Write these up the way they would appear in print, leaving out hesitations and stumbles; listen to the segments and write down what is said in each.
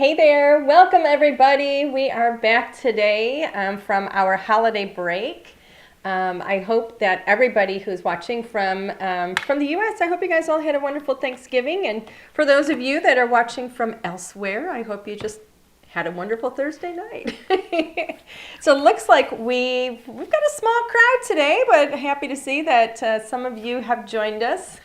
Hey there, welcome everybody. We are back today from our holiday break. I hope that everybody who's watching from the U.S., I hope you guys all had a wonderful Thanksgiving. And for those of you that are watching from elsewhere, I hope you just had a wonderful Thursday night. So it looks like we've got a small crowd today, but happy to see that some of you have joined us.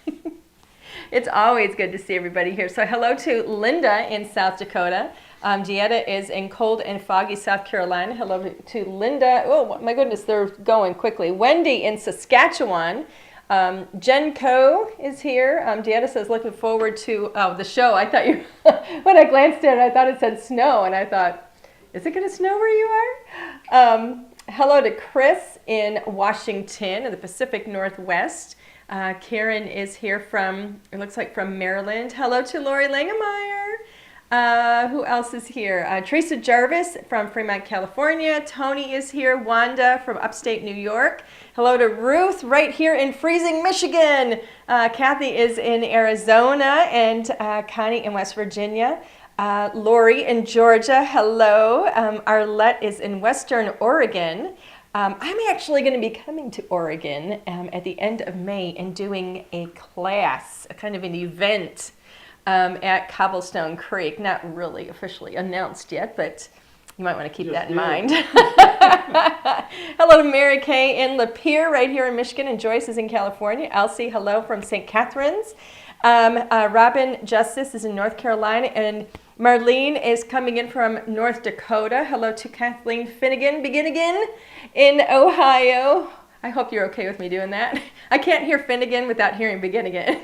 It's always good to see everybody here. So hello to Linda in South Dakota. Gietta is in cold and foggy South Carolina. Hello to Linda. Oh my goodness, they're going quickly. Wendy in Saskatchewan. Jen Co is here. Gietta says looking forward to the show. I thought you, when I glanced at it, I thought it said snow, and I thought, is it going to snow where you are? Hello to Chris in Washington in the Pacific Northwest. Karen is here from, it looks like from Maryland. Hello to Lori Langemeyer. Who else is here? Teresa Jarvis from Fremont, California. Tony is here. Wanda from upstate New York. Hello to Ruth right here in freezing Michigan. Kathy is in Arizona and Connie in West Virginia. Lori in Georgia. Hello. Arlette is in Western Oregon. I'm actually going to be coming to Oregon at the end of May and doing a class, a kind of an event at Cobblestone Creek. Not really officially announced yet, but you might want to keep that in mind. Hello to Mary Kay in Lapeer right here in Michigan, and Joyce is in California. Elsie, hello from St. Catharines. Robin Justice is in North Carolina, and Marlene is coming in from North Dakota. Hello to Kathleen Finnegan, begin again, in Ohio. I hope you're okay with me doing that. I can't hear Finnegan without hearing begin again.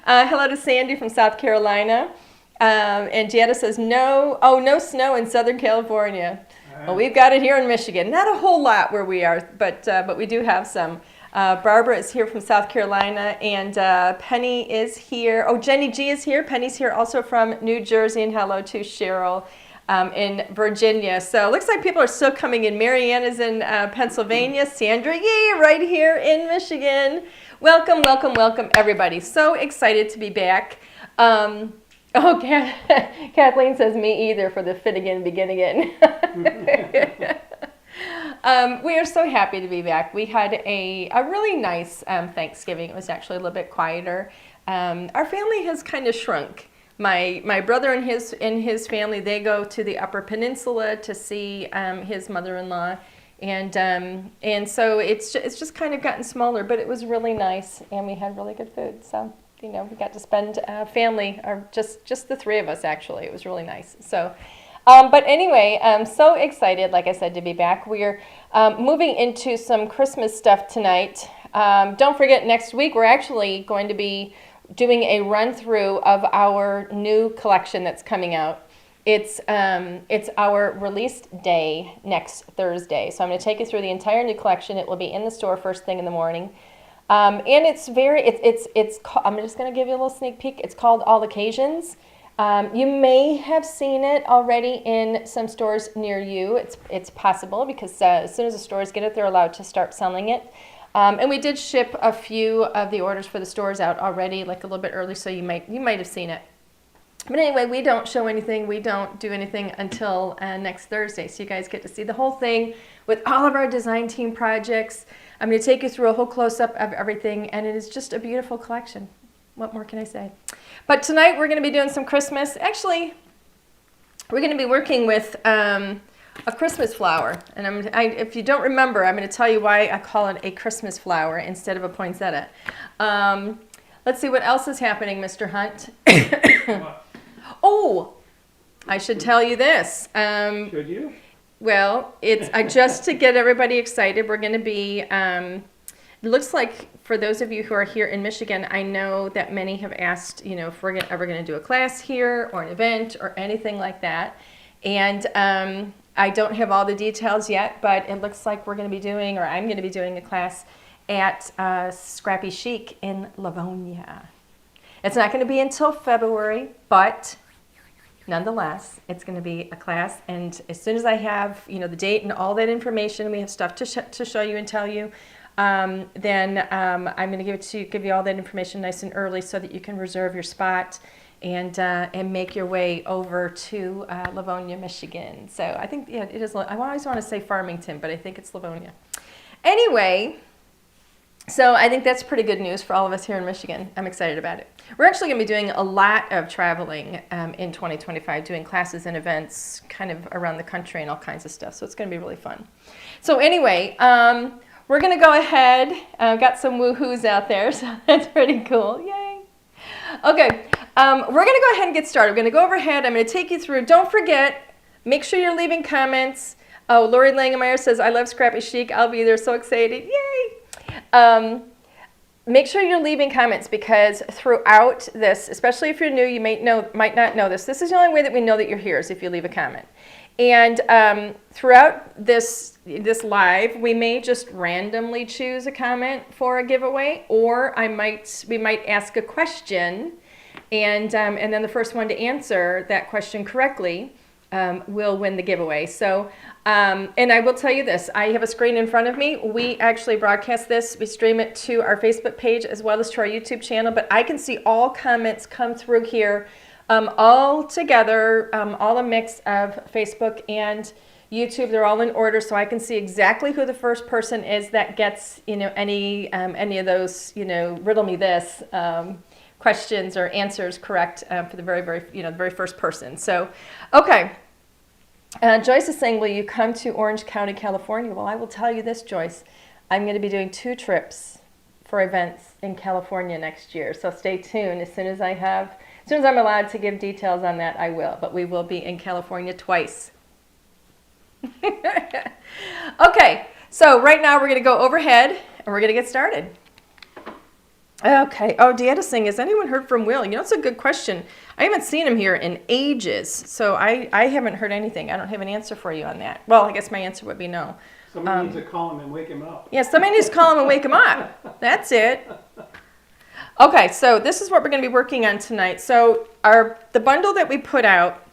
Hello to Sandy from South Carolina. And Gietta says, no snow in Southern California. Well, we've got it here in Michigan. Not a whole lot where we are, but we do have some. Barbara is here from South Carolina, and Penny is here. Oh, Jenny G is here. Penny's here also from New Jersey, and hello to Cheryl in Virginia. So it looks like people are still coming in. Marianne is in Pennsylvania. Sandra Yee right here in Michigan. Welcome, welcome, welcome, everybody. So excited to be back. Kathleen says, me either for the Finnegan begin again. We are so happy to be back. We had a really nice Thanksgiving. It was actually a little bit quieter. Our family has kind of shrunk. My brother and his family, they go to the Upper Peninsula to see his mother-in-law, and so it's just kind of gotten smaller. But it was really nice, and we had really good food. So we got to spend family, or just the three of us actually. It was really nice. So. But anyway, I'm so excited, like I said, to be back. We're moving into some Christmas stuff tonight. Don't forget, next week we're actually going to be doing a run-through of our new collection that's coming out. It's our release day next Thursday. So I'm going to take you through the entire new collection. It will be in the store first thing in the morning. And it's I'm just going to give you a little sneak peek. It's called All Occasions. You may have seen it already in some stores near you. It's possible because as soon as the stores get it, they're allowed to start selling it. And we did ship a few of the orders for the stores out already, like a little bit early, so you might have seen it. But anyway, we don't show anything. We don't do anything until next Thursday, so you guys get to see the whole thing with all of our design team projects. I'm going to take you through a whole close-up of everything, and it is just a beautiful collection. What more can I say? But tonight we're going to be doing some Christmas. Actually, we're going to be working with a Christmas flower. And if you don't remember, I'm going to tell you why I call it a Christmas flower instead of a poinsettia. Let's see what else is happening, Mr. Hunt. Oh, I should tell you this. Should you? Well, it's just to get everybody excited. We're going to be... it looks like for those of you who are here in Michigan, I know that many have asked, if we're ever going to do a class here or an event or anything like that. And I don't have all the details yet, but it looks like we're going to be doing, or I'm going to be doing a class at Scrappy Chic in Livonia. It's not going to be until February, but nonetheless, it's going to be a class. And as soon as I have, the date and all that information, we have stuff to show you and tell you. Then I'm going to give you all that information nice and early so that you can reserve your spot and make your way over to Livonia, Michigan. So I think, yeah, it is. I always want to say Farmington, but I think it's Livonia. Anyway, so I think that's pretty good news for all of us here in Michigan. I'm excited about it. We're actually going to be doing a lot of traveling in 2025, doing classes and events kind of around the country and all kinds of stuff. So it's going to be really fun. So anyway, we're going to go ahead. I've got some woohoos out there, so that's pretty cool. Yay. Okay, we're going to go ahead and get started. We're going to go overhead. I'm going to take you through. Don't forget, make sure you're leaving comments. Oh, Lori Langemeyer says, I love Scrappy Chic. I'll be there. So excited. Yay. Make sure you're leaving comments because throughout this, especially if you're new, you might not know this. This is the only way that we know that you're here is if you leave a comment. And throughout this live, we may just randomly choose a comment for a giveaway, or we might ask a question, and then the first one to answer that question correctly will win the giveaway. So, and I will tell you this, I have a screen in front of me. We actually broadcast this. We stream it to our Facebook page as well as to our YouTube channel, but I can see all comments come through here all together, all a mix of Facebook and YouTube. They're all in order, so I can see exactly who the first person is that gets, any of those, riddle me this questions or answers correct for the the very first person. So, okay. Joyce is saying, will you come to Orange County, California? Well, I will tell you this, Joyce. I'm going to be doing 2 trips for events in California next year. So stay tuned. As soon as I'm allowed to give details on that, I will. But we will be in California twice. Okay. So right now we're going to go overhead and we're going to get started. Okay. Oh, Deanna saying, has anyone heard from Will? It's a good question. I haven't seen him here in ages, so I haven't heard anything. I don't have an answer for you on that. Well, I guess my answer would be no. Somebody needs to call him and wake him up. Yeah, somebody needs to call him and wake him up. That's it. Okay, so this is what we're going to be working on tonight. So the bundle that we put out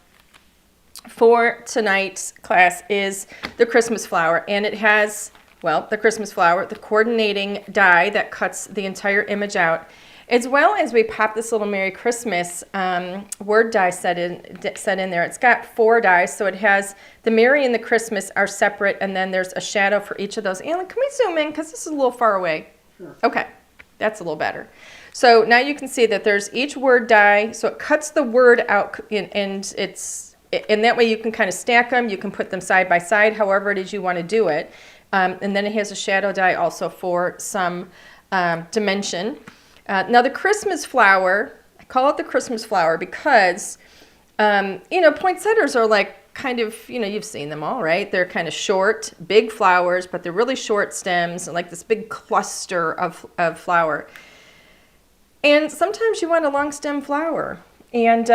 for tonight's class is the Christmas flower, and it has, the Christmas flower, the coordinating die that cuts the entire image out, as well as we pop this little Merry Christmas word die set in there. It's got 4 dies, so it has the Merry and the Christmas are separate, and then there's a shadow for each of those. Alan, can we zoom in, because this is a little far away? Sure. Okay, that's a little better. So now you can see that there's each word die, so it cuts the word out, and that way you can kind of stack them, you can put them side by side, however it is you want to do it. And then it has a shadow die also for some dimension. Now the Christmas flower, I call it the Christmas flower because, poinsettias are like kind of, you've seen them all, right? They're kind of short, big flowers, but they're really short stems and like this big cluster of flower. And sometimes you want a long stem flower. And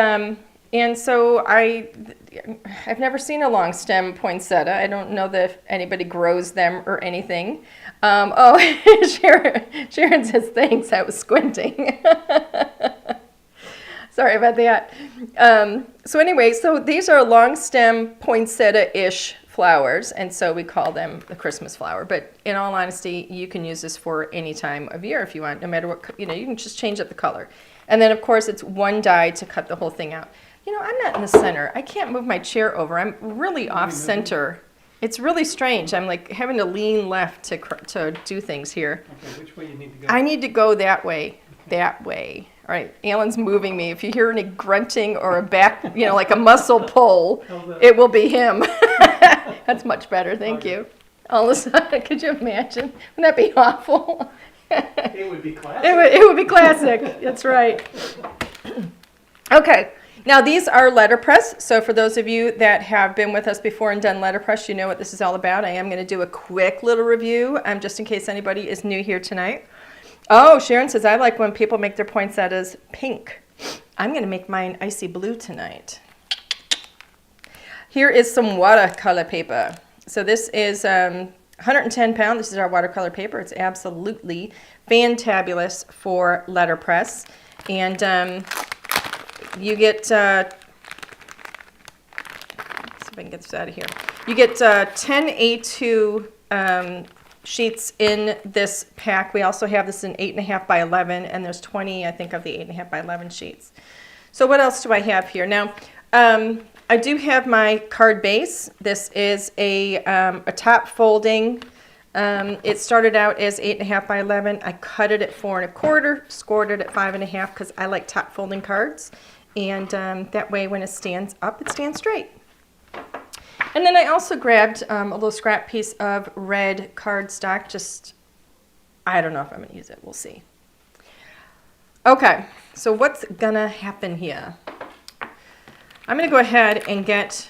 so I've never seen a long stem poinsettia. I don't know that anybody grows them or anything. Sharon says, thanks, I was squinting. Sorry about that. So anyway, so these are long stem poinsettia-ish flowers, and so we call them the Christmas flower. But in all honesty, you can use this for any time of year if you want, no matter what, you can just change up the color. And then, of course, it's 1 die to cut the whole thing out. I'm not in the center. I can't move my chair over. I'm really off center. It's really strange. I'm like having to lean left to do things here. Okay, which way you need to go? I need to go that way. Okay. That way. All right, Alan's moving me. If you hear any grunting or a back, like a muscle pull, it will be him. That's much better. Thank you. All of a sudden, could you imagine? Wouldn't that be awful? It would be classic. It would be classic. That's right. Okay. Now these are letterpress, so for those of you that have been with us before and done letterpress, you know what this is all about. I am going to do a quick little review, just in case anybody is new here tonight. Oh, Sharon says, I like when people make their poinsettias pink. I'm going to make mine icy blue tonight. Here is some watercolor paper. So this is 110 pound. This is our watercolor paper. It's absolutely fantabulous for letterpress. And you get, let's see if I can get this out of here. You get 10 A2 sheets in this pack. We also have this in 8.5 by 11, and there's 20, I think, of the 8.5 by 11 sheets. So what else do I have here? Now, I do have my card base. This is a top folding. It started out as 8.5 by 11. I cut it at 4 1/4, scored it at 5.5 because I like top folding cards. And that way when it stands up, it stands straight. And then I also grabbed a little scrap piece of red cardstock. Just, I don't know if I'm going to use it. We'll see. Okay, so what's going to happen here? I'm going to go ahead and get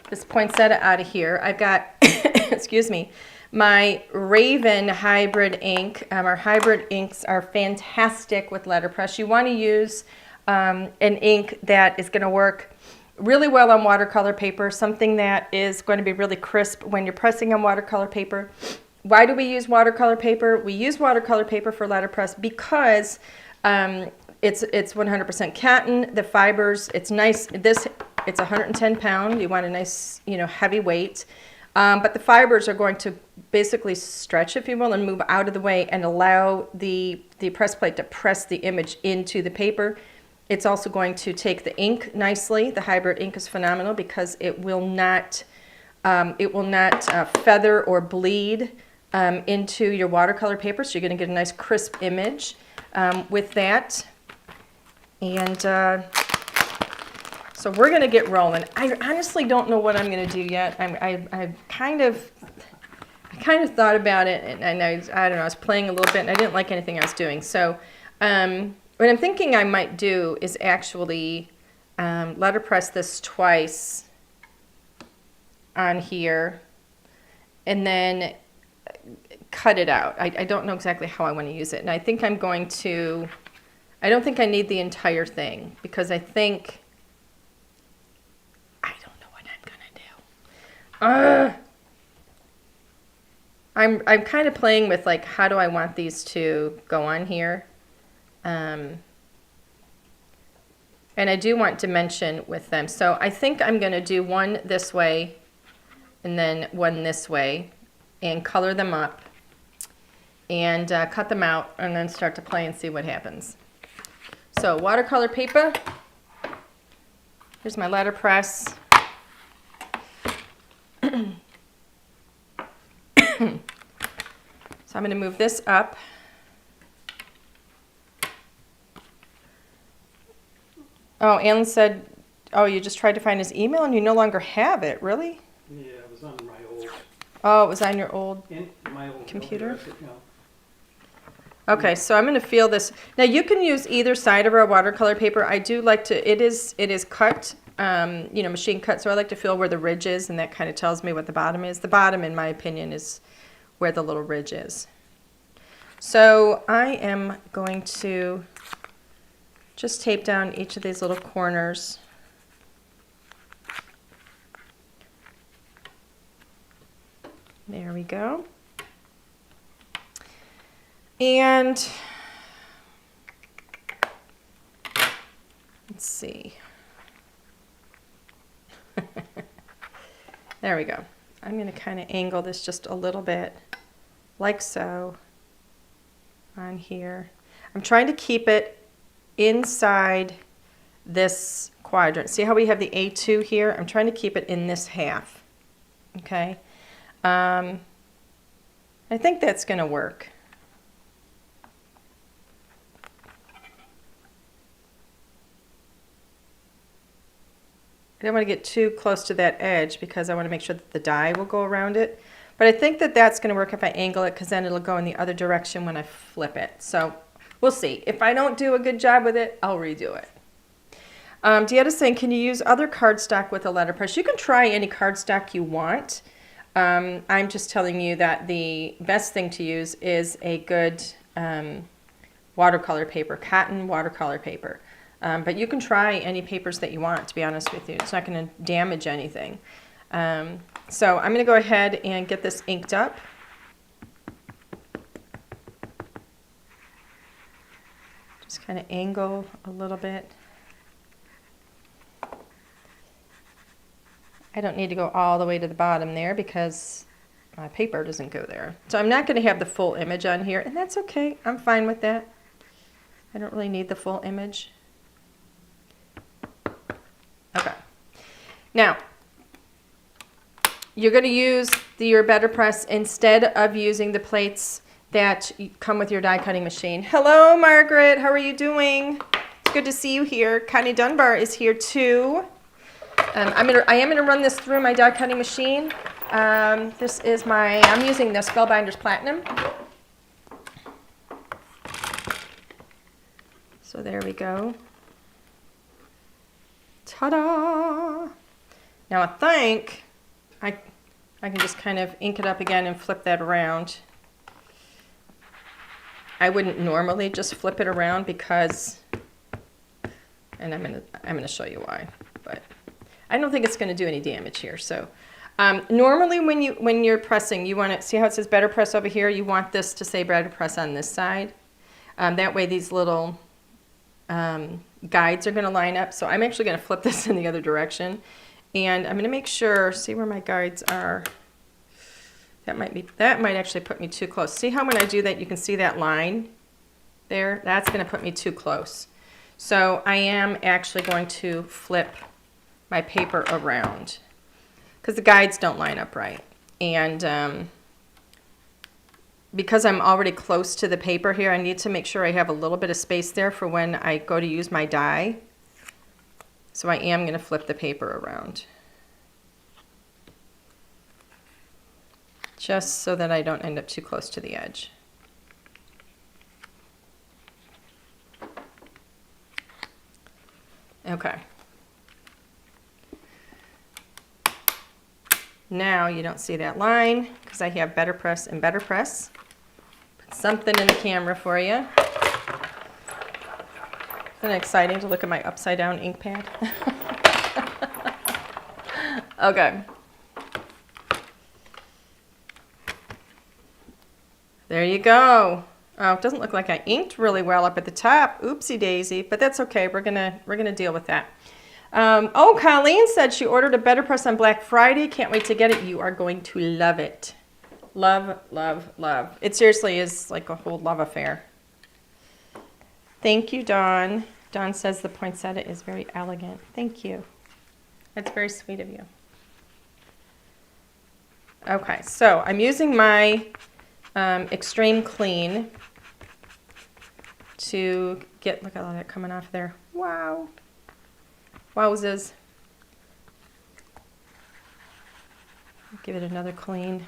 this poinsettia out of here. I've got, excuse me, my Raven hybrid ink. Our hybrid inks are fantastic with letterpress. You want to use an ink that is going to work really well on watercolor paper, something that is going to be really crisp when you're pressing on watercolor paper. Why do we use watercolor paper? We use watercolor paper for letterpress because it's 100% cotton. The fibers, it's nice. It's 110 pound. You want a nice, heavy weight. But the fibers are going to basically stretch, if you will, and move out of the way and allow the press plate to press the image into the paper. It's also going to take the ink nicely. The hybrid ink is phenomenal because it will not feather or bleed into your watercolor paper. So you're going to get a nice crisp image with that. And so we're going to get rolling. I honestly don't know what I'm going to do yet. I kind of thought about it, and I don't know. I was playing a little bit, and I didn't like anything I was doing. So what I'm thinking I might do is actually letterpress this twice on here, and then cut it out. I don't know exactly how I want to use it, and I think I'm going to. I don't think I need the entire thing because I don't know what I'm gonna do. I'm kind of playing with like how do I want these to go on here, and I do want dimension with them. So I think I'm gonna do one this way, and then one this way, and color them up, and cut them out, and then start to play and see what happens. So watercolor paper, here's my letterpress. So I'm going to move this up. Oh, Alan said, oh, you just tried to find his email and you no longer have it, really? Yeah, it was on my old. Oh, it was on your old computer? LDRS account. Okay, so I'm going to feel this. Now you can use either side of our watercolor paper. I do like to, it is cut, machine cut, so I like to feel where the ridge is, and that kind of tells me what the bottom is. The bottom, in my opinion, is where the little ridge is. So I am going to just tape down each of these little corners. There we go. And let's see. There we go. I'm going to kind of angle this just a little bit, like so, on here. I'm trying to keep it inside this quadrant. See how we have the A2 here? I'm trying to keep it in this half. Okay. I think that's going to work. I don't want to get too close to that edge because I want to make sure that the die will go around it. But I think that that's going to work if I angle it because then it'll go in the other direction when I flip it. So we'll see. If I don't do a good job with it, I'll redo it. Deanna's saying, can you use other cardstock with a letterpress? You can try any cardstock you want. I'm just telling you that the best thing to use is a good watercolor paper, cotton watercolor paper. But you can try any papers that you want, to be honest with you. It's not going to damage anything. So I'm going to go ahead and get this inked up. Just kind of angle a little bit. I don't need to go all the way to the bottom there because my paper doesn't go there. So I'm not going to have the full image on here, and that's okay. I'm fine with that. I don't really need the full image. Now, you're going to use your Letterpress instead of using the plates that come with your die cutting machine. Hello, Margaret. How are you doing? It's good to see you here. Connie Dunbar is here too. I am gonna run this through my die cutting machine. This is I'm using the Spellbinders Platinum. So there we go. Ta-da! Now I think I can just kind of ink it up again and flip that around. I wouldn't normally just flip it around because, and I'm gonna show you why, but I don't think it's going to do any damage here. So normally when you're pressing, you want to see how it says Letterpress over here. You want this to say Letterpress on this side. That way these little guides are going to line up. So I'm actually going to flip this in the other direction, and I'm going to make sure. See where my guides are. That might actually put me too close. See how when I do that, you can see that line there? That's going to put me too close. So I am actually going to flip my paper around because the guides don't line up right. And because I'm already close to the paper here, I need to make sure I have a little bit of space there for when I go to use my die. So I am going to flip the paper around, just so that I don't end up too close to the edge. Okay. Now you don't see that line because I have Letterpress and Letterpress. Put something in the camera for you. Isn't it exciting to look at my upside down ink pad? Okay. There you go. Oh, it doesn't look like I inked really well up at the top. Oopsie daisy, but that's okay. We're gonna deal with that. Oh, Colleen said she ordered a Letterpress on Black Friday. Can't wait to get it. You are going to love it. Love, love, love. It seriously is like a whole love affair. Thank you, Dawn. Dawn says the poinsettia is very elegant. Thank you. That's very sweet of you. Okay, so I'm using my Extreme Clean to get, look at all that coming off there. Wow. Wowzers. Give it another clean.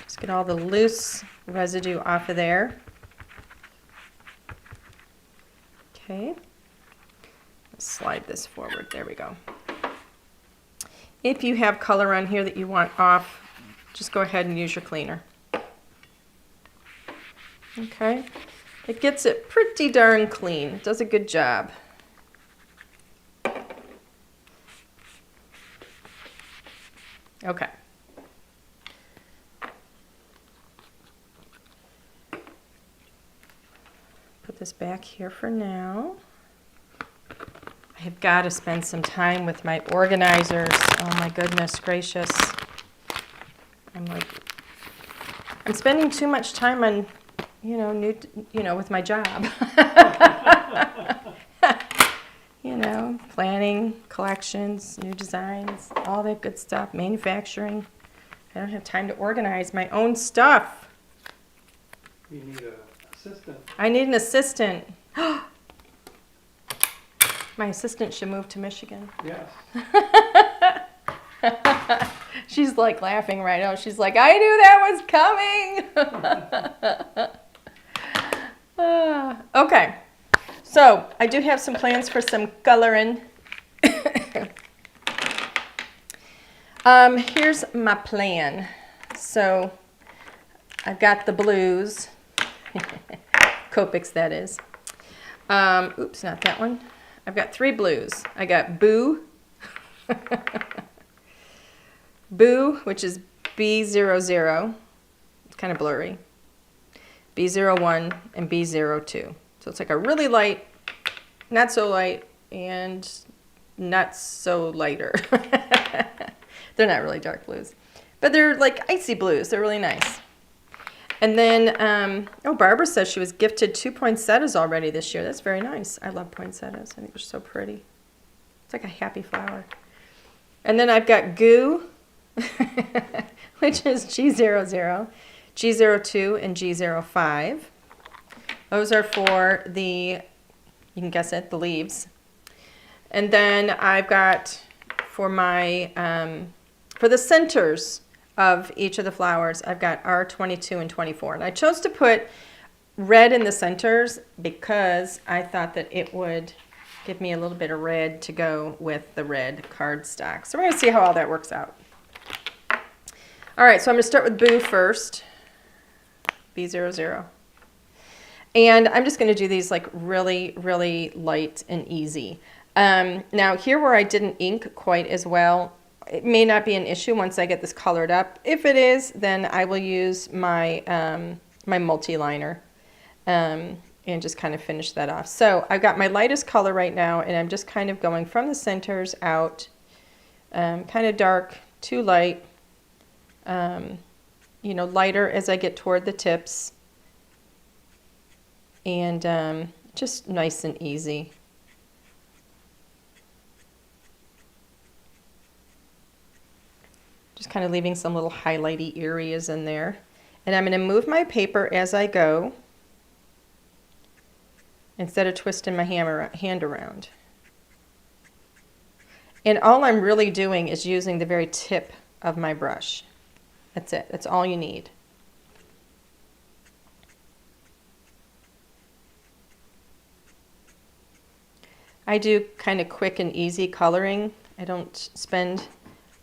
Just get all the loose residue off of there. Okay. Let's slide this forward. There we go. If you have color on here that you want off, just go ahead and use your cleaner. Okay, it gets it pretty darn clean. It does a good job. Okay. Put this back here for now. I have got to spend some time with my organizers. Oh my goodness gracious. I'm spending too much time on with my job. Planning, collections, new designs, all that good stuff, manufacturing. I don't have time to organize my own stuff. You need an assistant. I need an assistant. My assistant should move to Michigan. Yes. She's like laughing right now. She's like, I knew that was coming. Okay, so I do have some plans for some coloring. Here's my plan. So I've got the blues, Copics that is. Oops, not that one. I've got 3 blues. I got Boo, Boo, which is B00. It's kind of blurry. B01 and B02. So it's like a really light, not so light, and not so lighter. They're not really dark blues, but they're like icy blues. They're really nice. And then, oh, Barbara says she was gifted 2 poinsettias already this year. That's very nice. I love poinsettias. I think they're so pretty. It's like a happy flower. And then I've got goo, which is G00, G02, and G05. Those are for the, you can guess it, the leaves. And then I've got for my, for the centers of each of the flowers, I've got R22 and 24. And I chose to put red in the centers because I thought that it would give me a little bit of red to go with the red cardstock. So we're going to see how all that works out. All right, so I'm going to start with Boo first, B00. And I'm just going to do these like really, really light and easy. Now here where I didn't ink quite as well, it may not be an issue once I get this colored up. If it is, then I will use my, my multi-liner and just kind of finish that off. So I've got my lightest color right now, and I'm just kind of going from the centers out, kind of dark to light, you know, lighter as I get toward the tips, and just nice and easy. Just kind of leaving some little highlighty areas in there. And I'm going to move my paper as I go instead of twisting my hand around. And all I'm really doing is using the very tip of my brush. That's it. That's all you need. I do kind of quick and easy coloring. I don't spend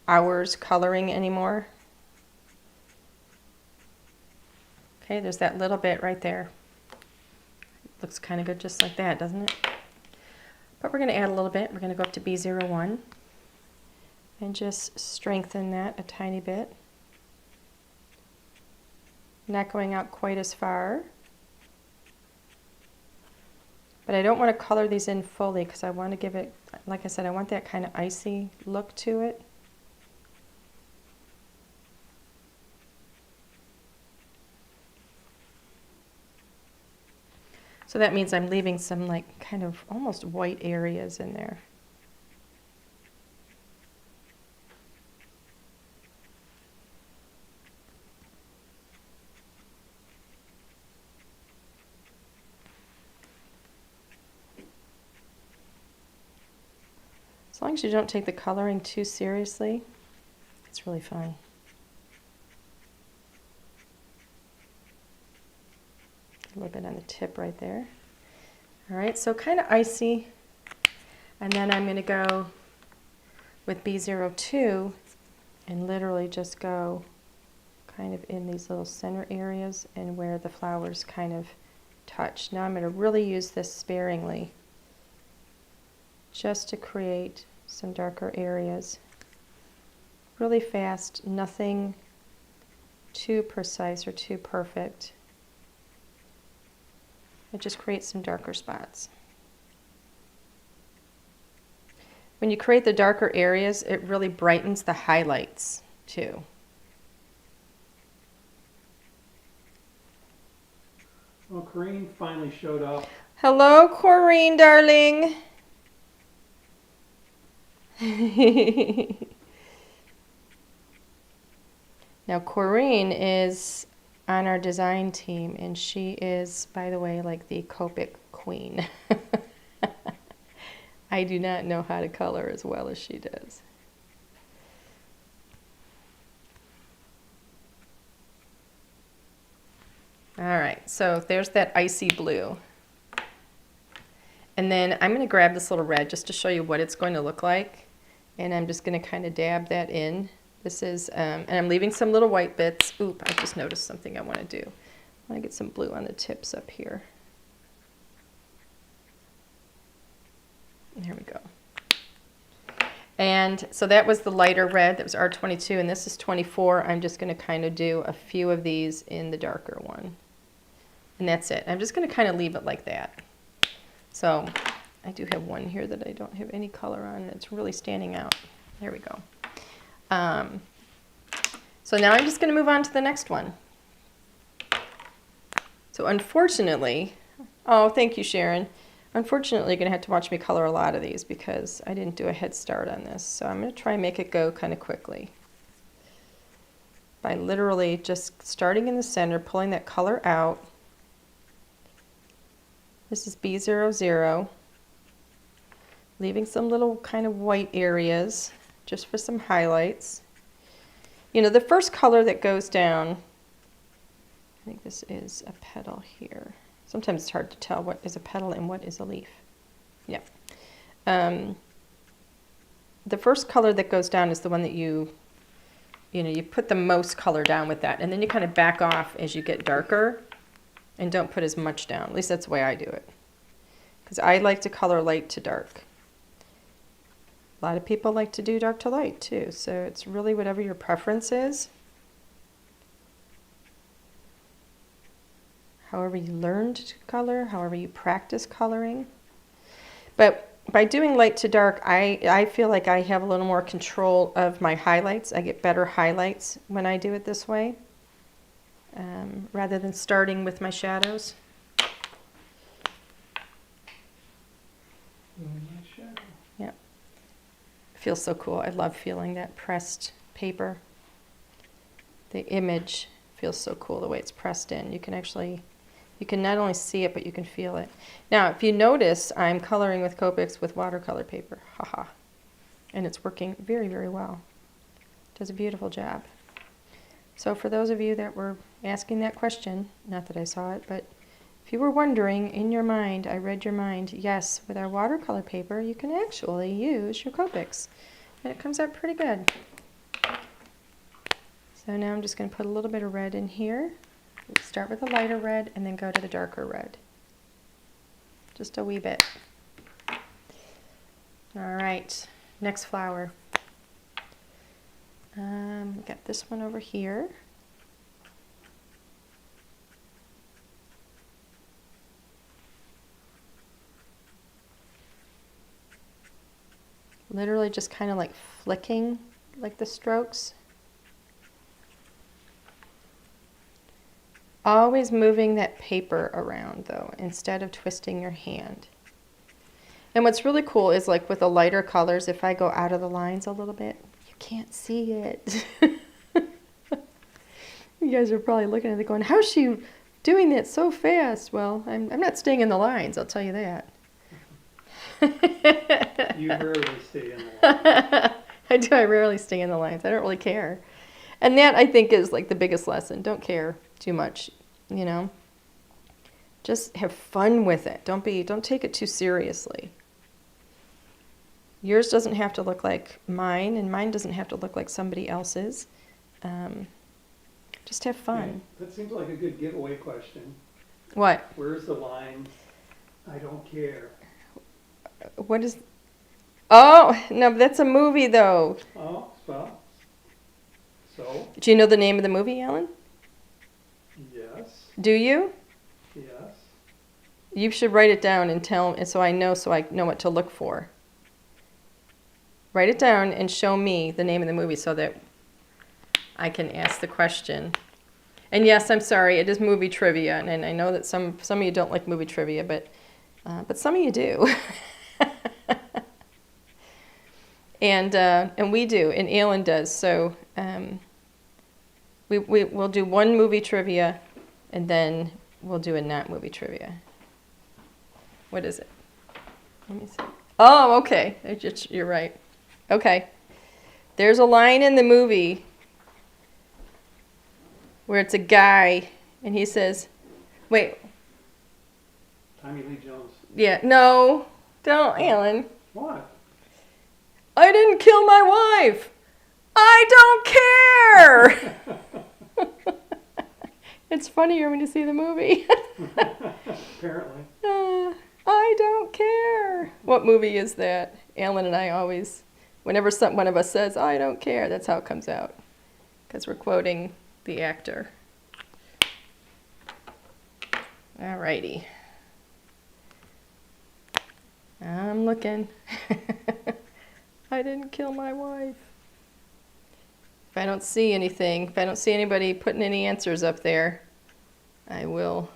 hours coloring anymore. Okay, there's that little bit right there. Looks kind of good just like that, doesn't it? But we're going to add a little bit. We're going to go up to B01 and just strengthen that a tiny bit. Not going out quite as far. But I don't want to color these in fully because I want to give it, like I said, I want that kind of icy look to it. So that means I'm leaving some like kind of almost white areas in there. As long as you don't take the coloring too seriously, it's really fun. A little bit on the tip right there. All right, so kind of icy. And then I'm going to go with B02 and literally just go kind of in these little center areas and where the flowers kind of touch. Now I'm going to really use this sparingly just to create some darker areas. Really fast, nothing too precise or too perfect. It just creates some darker spots. When you create the darker areas, it really brightens the highlights too. Well, Corinne finally showed up. Hello, Corinne, darling. Now, Corinne is on our design team, and she is, by the way, like the Copic queen. I do not know how to color as well as she does. All right, so there's that icy blue. And then I'm going to grab this little red just to show you what it's going to look like. And I'm just going to kind of dab that in. This is, and I'm leaving some little white bits. Oop, I just noticed something I want to do. I want to get some blue on the tips up here. There we go. And so that was the lighter red. That was R22, and this is 24. I'm just going to kind of do a few of these in the darker one. And that's it. I'm just going to kind of leave it like that. So I do have one here that I don't have any color on, and it's really standing out. There we go. So now I'm just going to move on to the next one. So unfortunately, oh, thank you, Sharon. Unfortunately, you're going to have to watch me color a lot of these because I didn't do a head start on this. So I'm going to try and make it go kind of quickly by literally just starting in the center, pulling that color out. This is B00, leaving some little kind of white areas just for some highlights. You know, the first color that goes down, I think this is a petal here. Sometimes it's hard to tell what is a petal and what is a leaf. Yeah. The first color that goes down is the one that you put the most color down with that, and then you kind of back off as you get darker and don't put as much down. At least that's the way I do it. Because I like to color light to dark. A lot of people like to do dark to light too, so it's really whatever your preference is. However you learned to color, however you practice coloring. But by doing light to dark, I feel like I have a little more control of my highlights. I get better highlights when I do it this way, rather than starting with my shadows. Yeah. It feels so cool. I love feeling that pressed paper. The image feels so cool the way it's pressed in. You can not only see it, but you can feel it. Now, if you notice, I'm coloring with Copics with watercolor paper. Haha. And it's working very, very well. It does a beautiful job. So for those of you that were asking that question, not that I saw it, but if you were wondering in your mind, I read your mind, yes, with our watercolor paper, you can actually use your Copics. And it comes out pretty good. So now I'm just going to put a little bit of red in here. Start with a lighter red and then go to the darker red. Just a wee bit. All right, next flower. Got this one over here. Literally just kind of like flicking like the strokes. Always moving that paper around though, instead of twisting your hand. And what's really cool is like with the lighter colors, if I go out of the lines a little bit, you can't see it. You guys are probably looking at it going, how's she doing that so fast? Well, I'm not staying in the lines, I'll tell you that. You rarely stay in the line. I rarely stay in the lines. I don't really care. And that, I think, is like the biggest lesson. Don't care too much, you know. Just have fun with it. Don't take it too seriously. Yours doesn't have to look like mine, and mine doesn't have to look like somebody else's. Just have fun. Yeah, that seems like a good giveaway question. What? Where's the line, I don't care? What is... Oh, no, but that's a movie, though. Oh, well, so? Do you know the name of the movie, Alan? Yes. Do you? Yes. You should write it down and tell me so I know what to look for. Write it down and show me the name of the movie so that I can ask the question. And yes, I'm sorry, it is movie trivia, and I know that some of you don't like movie trivia, but some of you do. And we do, and Alan does. So we'll do one movie trivia, and then we'll do a not movie trivia. What is it? Let me see. Oh, okay. You're right. Okay. There's a line in the movie where it's a guy, and he says, wait. Tommy Lee Jones. Yeah, no. Don't, Alan. What? I didn't kill my wife. I don't care. It's funnier when you see the movie. Apparently. I don't care. What movie is that? Alan and I always, whenever one of us says, I don't care, that's how it comes out. Because we're quoting the actor. Alrighty. I'm looking. I didn't kill my wife. If I don't see anything, if I don't see anybody putting any answers up there, I will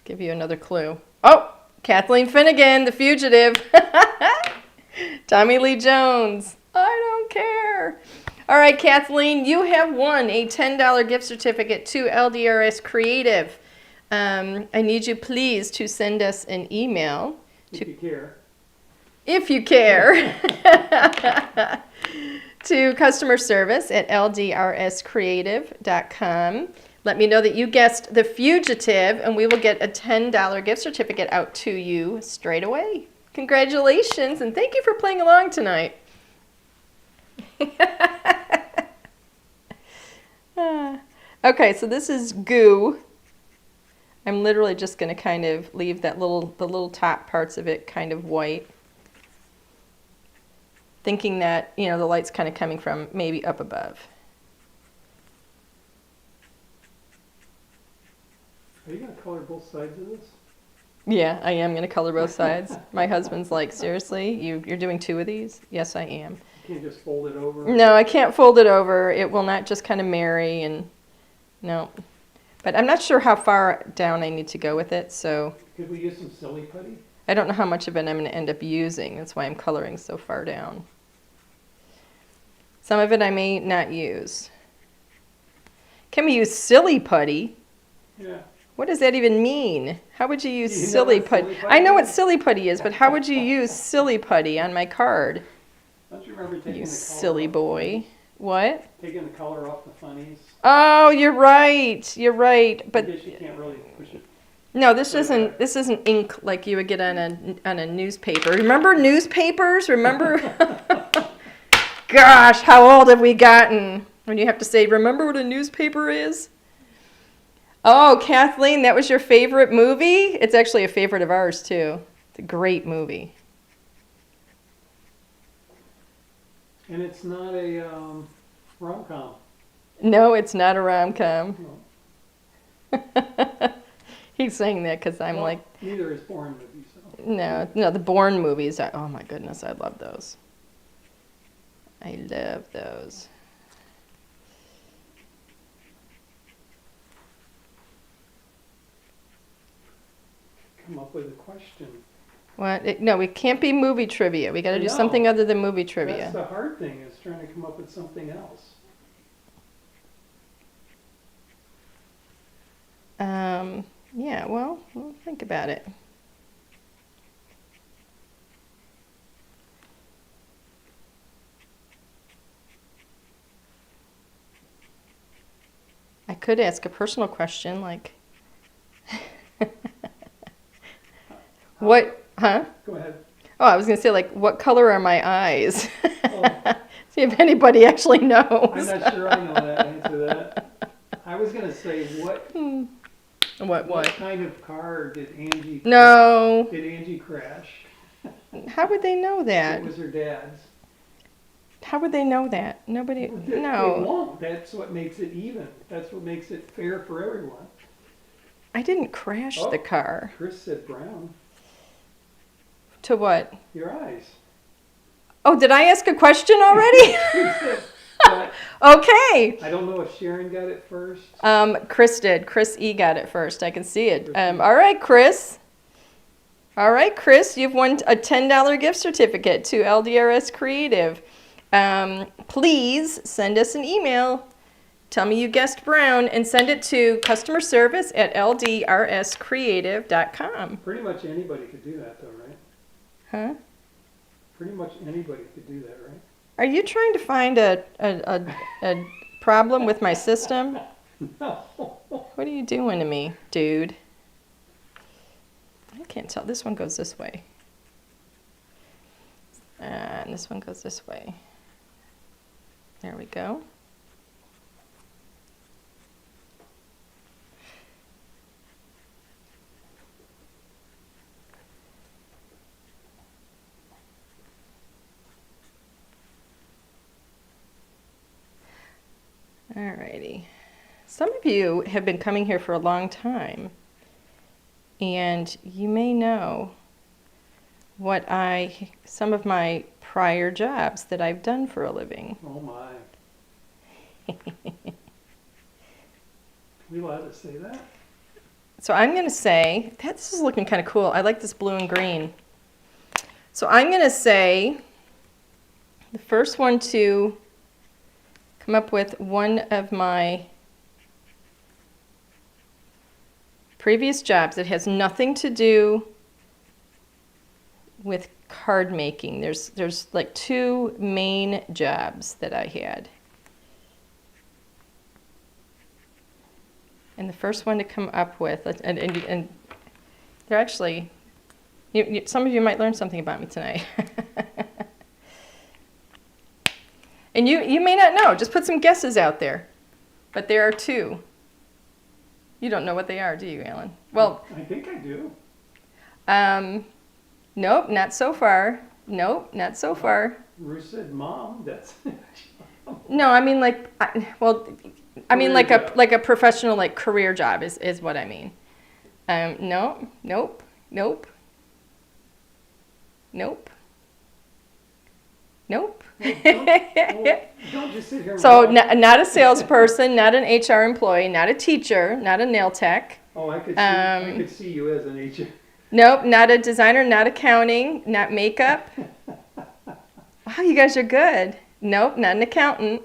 Give you another clue. Oh, Kathleen Finnegan, The Fugitive. Tommy Lee Jones. I don't care. All right, Kathleen, you have won a $10 gift certificate to LDRS Creative. I need you please to send us an email. If you care. If you care. To customer service at ldrscreative.com. Let me know that you guessed The Fugitive, and we will get a $10 gift certificate out to you straight away. Congratulations, and thank you for playing along tonight. Okay, so this is goo. I'm literally just going to kind of leave that the little top parts of it kind of white. Thinking that, you know, the light's kind of coming from maybe up above. Are you going to color both sides of this? Yeah, I am going to color both sides. My husband's like, seriously? You're doing 2 of these? Yes, I am. You can't just fold it over? No, I can't fold it over. It will not just kind of marry and no. But I'm not sure how far down I need to go with it, so. Could we use some silly putty? I don't know how much of it I'm going to end up using. That's why I'm coloring so far down. Some of it I may not use. Can we use silly putty? Yeah. What does that even mean? How would you use Do you know silly what putty? silly putty I know what is? silly putty is, but how would you use silly putty on my card? Don't you remember taking You the color silly off the boy. funnies? What? Taking the color off the funnies? Oh, you're right. You're right. I But guess you can't really push it. no, this isn't ink like you would get on a newspaper. Remember newspapers? Remember? Gosh, how old have we gotten? When you have to say, remember what a newspaper is? Oh, Kathleen, that was your favorite movie? It's actually a favorite of ours, too. It's a great movie. And it's not a rom-com. No, it's not a rom-com. No. He's saying that because I'm Well, like, neither is Bourne movie, so. no, the Bourne movies. Oh, my goodness, I love those. I love those. Come up with a question. What? No, we can't be movie trivia. We got to I do know. something other than movie That's trivia. the hard thing, is trying to come up with something else. Yeah, well, we'll think about it. I could ask a personal question like, what, huh? Go ahead. Oh, I was going to say, like, what color are my eyes? Oh. See if anybody actually knows. I'm not sure I know that answer to that. I was going to say, what What? kind of car did Angie No. did Angie crash? How would they know that? It was her dad's. How would they know that? Nobody, They no. won't. That's what makes it even. That's what makes it fair for everyone. I didn't crash the car. Chris said brown. To what? Your eyes. Oh, did I ask a question already? But Okay. I don't know if Sharon got it first. Chris did. Chris E got it first. I can see it. All right, Chris. All right, Chris, you've won a $10 gift certificate to LDRS Creative. Please send us an email. Tell me you guessed brown and send it to customer service at ldrscreative.com. Pretty much anybody could do that, though, right? Huh? Pretty much anybody could do that, right? Are you trying to find a problem with my system? No. What are you doing to me, dude? I can't tell. This one goes this way. And this one goes this way. There we go. Alrighty. Some of you have been coming here for a long time, and you may know some of my prior jobs that I've done for a living. Oh my. We allowed to say that? So I'm going to say, this is looking kind of cool. I like this blue and green. So I'm going to say the first one to come up with one of my previous jobs that has nothing to do with card making. There's like two main jobs that I had. And the first one to come up with, and they're actually, some of you might learn something about me tonight. And you may not know, just put some guesses out there. But there are two. You don't know what they are, do you, Alan? Well, I think I do. Nope, not so far. Nope, not so far. Ruth said, "Mom, that's." No, I mean like, like a professional like career job is what I mean. No, nope, nope, nope, nope. Don't just sit here. And So walk. not a salesperson, not an HR employee, not a teacher, not a nail tech. Oh, I could see you as an agent. Nope, not a designer, not accounting, not makeup. Wow, you guys are good. Nope, not an accountant.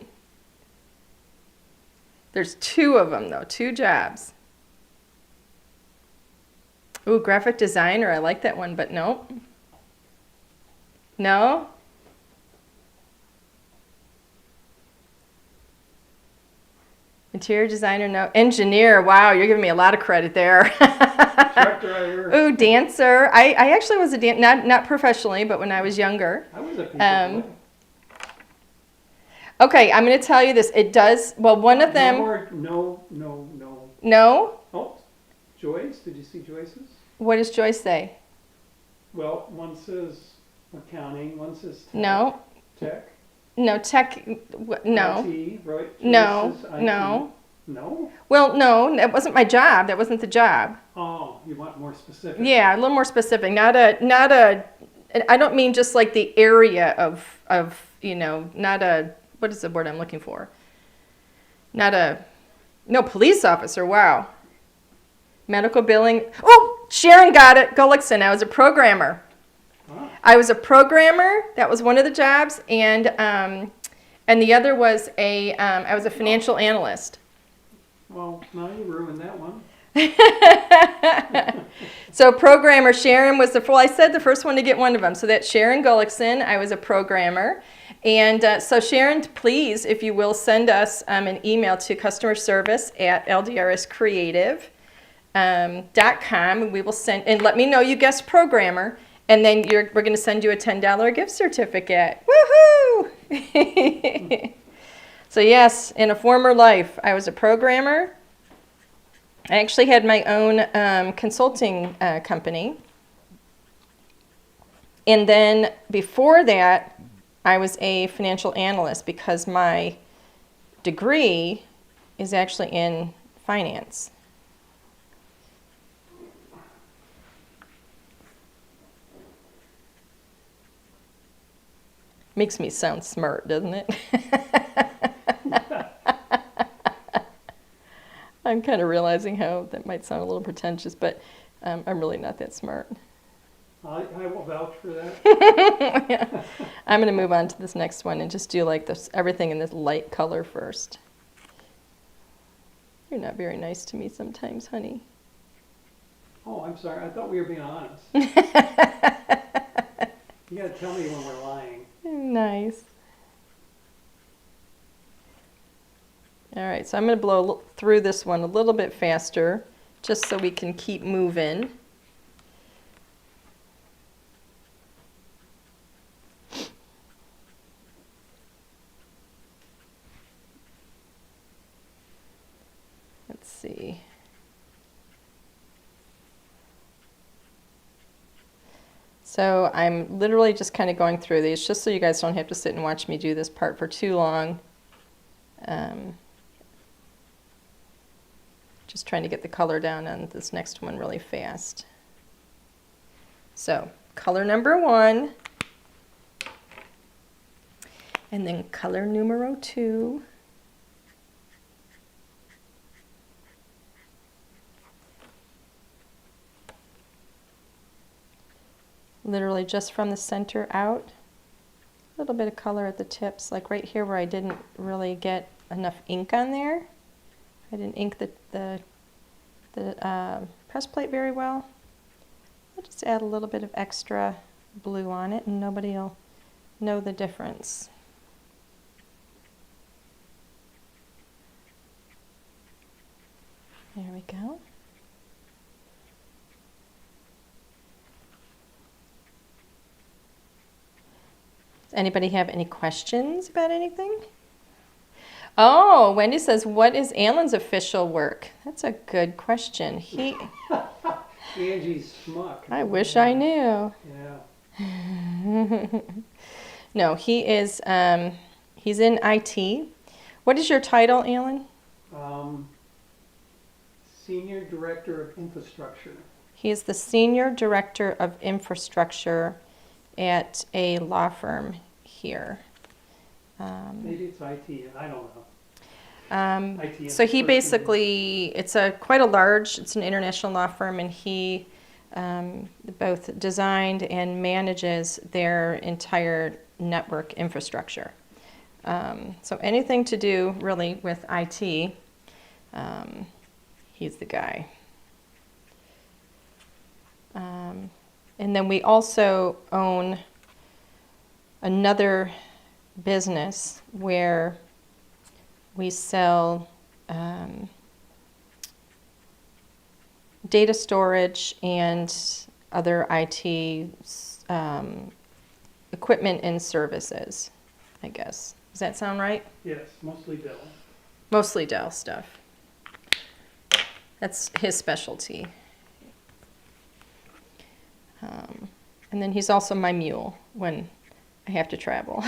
There's two of them, though, two jobs. Ooh, graphic designer, I like that one, but nope. No? Interior designer, no. Engineer, wow, you're giving me a lot of credit there. Truck driver. Ooh, dancer. I actually was a dancer, not professionally, but when I was younger. I was a people boy. Okay, I'm going to tell you this. It does, well, one of them. No. No? Oh, Joyce, did you see Joyce's? What does Joyce say? Well, one says accounting, one says tech. No. Tech. No, tech, no. IT, right? No, Joyce says IT. no. No? Well, no, that wasn't my job. That wasn't the job. Oh, you want more specific? Yeah, a little more specific. Not a, I don't mean just like the area of, not a, what is the word I'm looking for? No, police officer, wow. Medical billing. Oh, Sharon got it. Gullickson, I was a programmer. Huh? I was a programmer. That was one of the jobs. And the other was I was a financial analyst. Well, now you ruined that one. So programmer, Sharon was I said the first one to get one of them. So that's Sharon Gullickson. I was a programmer. And so Sharon, please, if you will, send us an email to customer service at LDRScreative.com. We will send, and let me know you guessed programmer. And then we're going to send you a $10 gift certificate. Woohoo! So yes, in a former life, I was a programmer. I actually had my own consulting company. And then before that, I was a financial analyst because my degree is actually in finance. Makes me sound smart, doesn't it? I'm kind of realizing how that might sound a little pretentious, but I'm really not that smart. I will vouch for that. Yeah. I'm going to move on to this next one and just do like this, everything in this light color first. You're not very nice to me sometimes, honey. Oh, I'm sorry. I thought we were being honest. You got to tell me when we're lying. Nice. All right, so I'm going to blow through this one a little bit faster just so we can keep moving. Let's see. So I'm literally just kind of going through these just so you guys don't have to sit and watch me do this part for too long. Just trying to get the color down on this next one really fast. So color number 1, and then color numero 2. literally just from the center out. A little bit of color at the tips, like right here where I didn't really get enough ink on there. I didn't ink the press plate very well. I'll just add a little bit of extra blue on it and nobody will know the difference. There we go. Does anybody have any questions about anything? Oh, Wendy says, what is Alan's official work? That's a good question. Angie's schmuck. I wish I knew. Yeah. No, he is, he's in IT. What is your title, Alan? Senior Director of Infrastructure. He is the Senior Director of Infrastructure at a law firm here. Maybe it's IT, I don't know. IT So he basically, it's an international law firm, and he both designed and manages their entire network infrastructure. So anything to do really with IT, he's the guy. And then we also own another business where we sell data storage and other IT equipment and services, I guess. Does that sound right? Yes, mostly Dell. Mostly Dell stuff. That's his specialty. And then he's also my mule when I have to travel.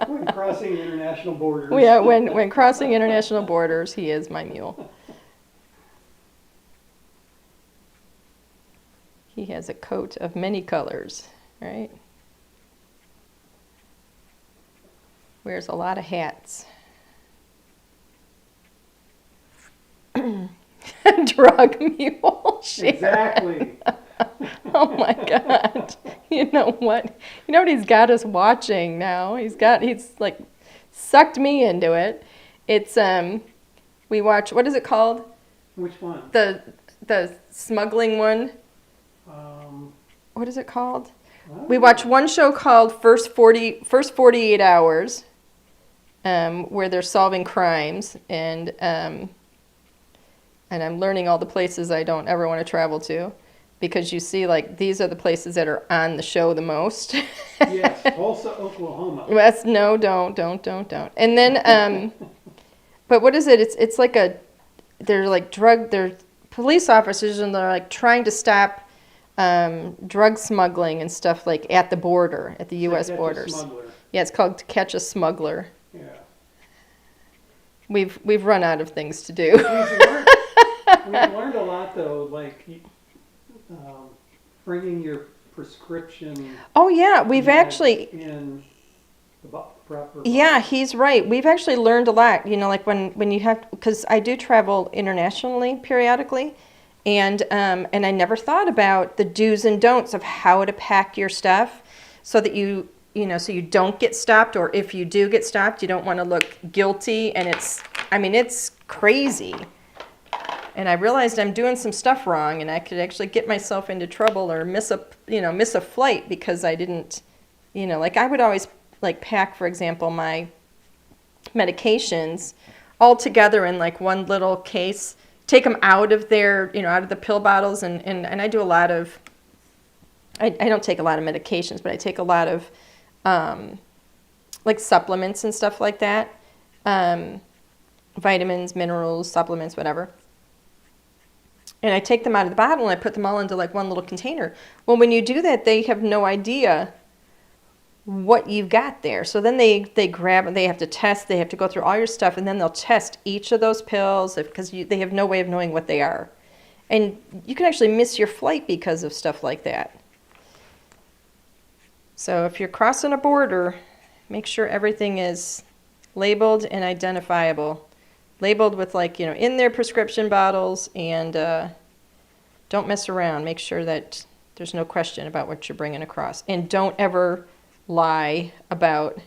When crossing international borders. Yeah, when crossing international borders, he is my mule. He has a coat of many colors, right? Wears a lot of hats. Drug mule. Sharon. Exactly. Oh my God. You know what? You know what he's got us watching now? He's like sucked me into it. It's we watch, what is it called? Which one? The smuggling one. What is it called? We watch one show called First 48 Hours, where they're solving crimes, and I'm learning all the places I don't ever want to travel to, because you see, like, these are the places that are on the show the most. Yes, Tulsa, Oklahoma. No, don't. And then, but what is it? It's like they're police officers, and they're like trying to stop drug smuggling and stuff, like at the border, at the U.S. borders. Yeah, it's called To Catch a Smuggler. Yeah. We've run out of things to do. We've learned a lot, though, like bringing your prescription. Oh yeah, we've actually. In the proper. Yeah, he's right. We've actually learned a lot. You know, like when you have, because I do travel internationally periodically, and I never thought about the do's and don'ts of how to pack your stuff, so that you don't get stopped, or if you do get stopped, you don't want to look guilty. And it's crazy. And I realized I'm doing some stuff wrong, and I could actually get myself into trouble or miss a flight because I didn't, like I would always like pack, for example, my medications all together in like one little case, take them out of their, out of the pill bottles, and I do a lot of, I don't take a lot of medications, but I take a lot of like supplements and stuff like that, vitamins, minerals, supplements, whatever. And I take them out of the bottle and I put them all into like one little container. Well, when you do that, they have no idea what you've got there. So then they grab and they have to test, they have to go through all your stuff, and then they'll test each of those pills because they have no way of knowing what they are. And you can actually miss your flight because of stuff like that. So if you're crossing a border, make sure everything is labeled and identifiable. Labeled with, like, in their prescription bottles, and Don't mess around. Make sure that there's no question about what you're bringing across. And don't ever lie about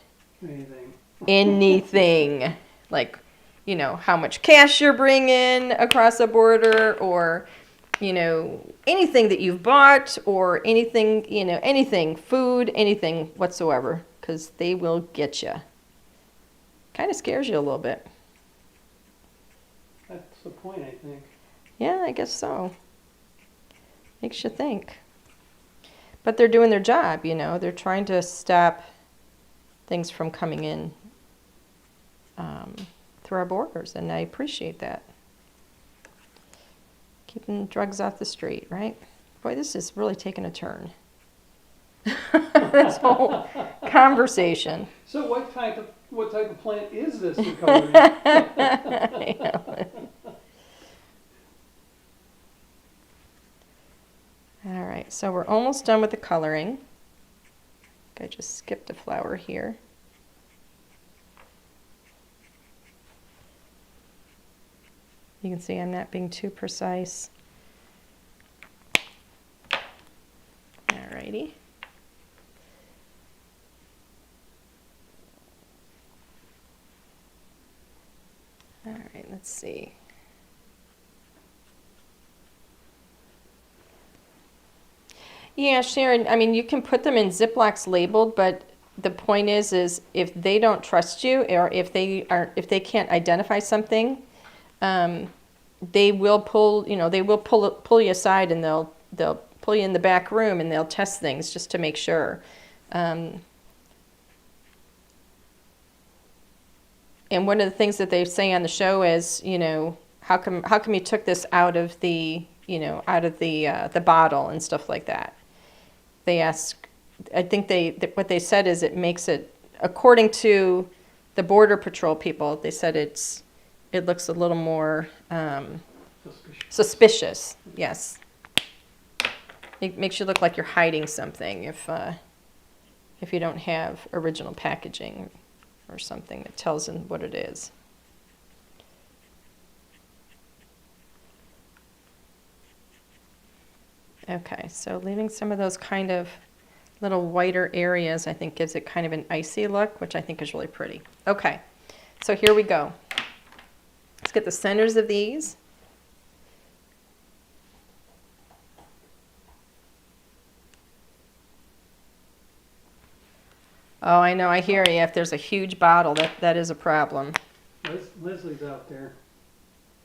anything. Like, you know, how much cash you're bringing across the border, or, you know, anything that you've bought, or anything, you know, anything, food, anything whatsoever, because they will get you. Kind of scares you a little bit. That's the point, I think. Yeah, I guess so. Makes you think. But they're doing their job, you know. They're trying to stop things from coming in through our borders, and I appreciate that. Keeping drugs off the street, right? Boy, this is really taking a turn. This whole conversation. So what type of plant is this you're coloring? All right, so we're almost done with the coloring. I just skipped a flower here. You can see I'm not being too precise. Alrighty. All right, let's see. Yeah, Sharon, I mean, you can put them in Ziplocs labeled, but the point is if they don't trust you, or if they can't identify something, they will pull you aside, and they'll pull you in the back room, and they'll test things just to make sure. And one of the things that they say on the show is, you know, how come you took this out of the bottle and stuff like that. They ask, I think what they said is it makes it, according to the Border Patrol people, they said it looks a little more suspicious. Yes. It makes you look like you're hiding something if you don't have original packaging or something that tells them what it is. Okay, so leaving some of those kind of little whiter areas, I think gives it kind of an icy look, which I think is really pretty. Okay, so here we go. Let's get the centers of these. Oh, I know, I hear you. If there's a huge bottle, that is a problem. Leslie's out there.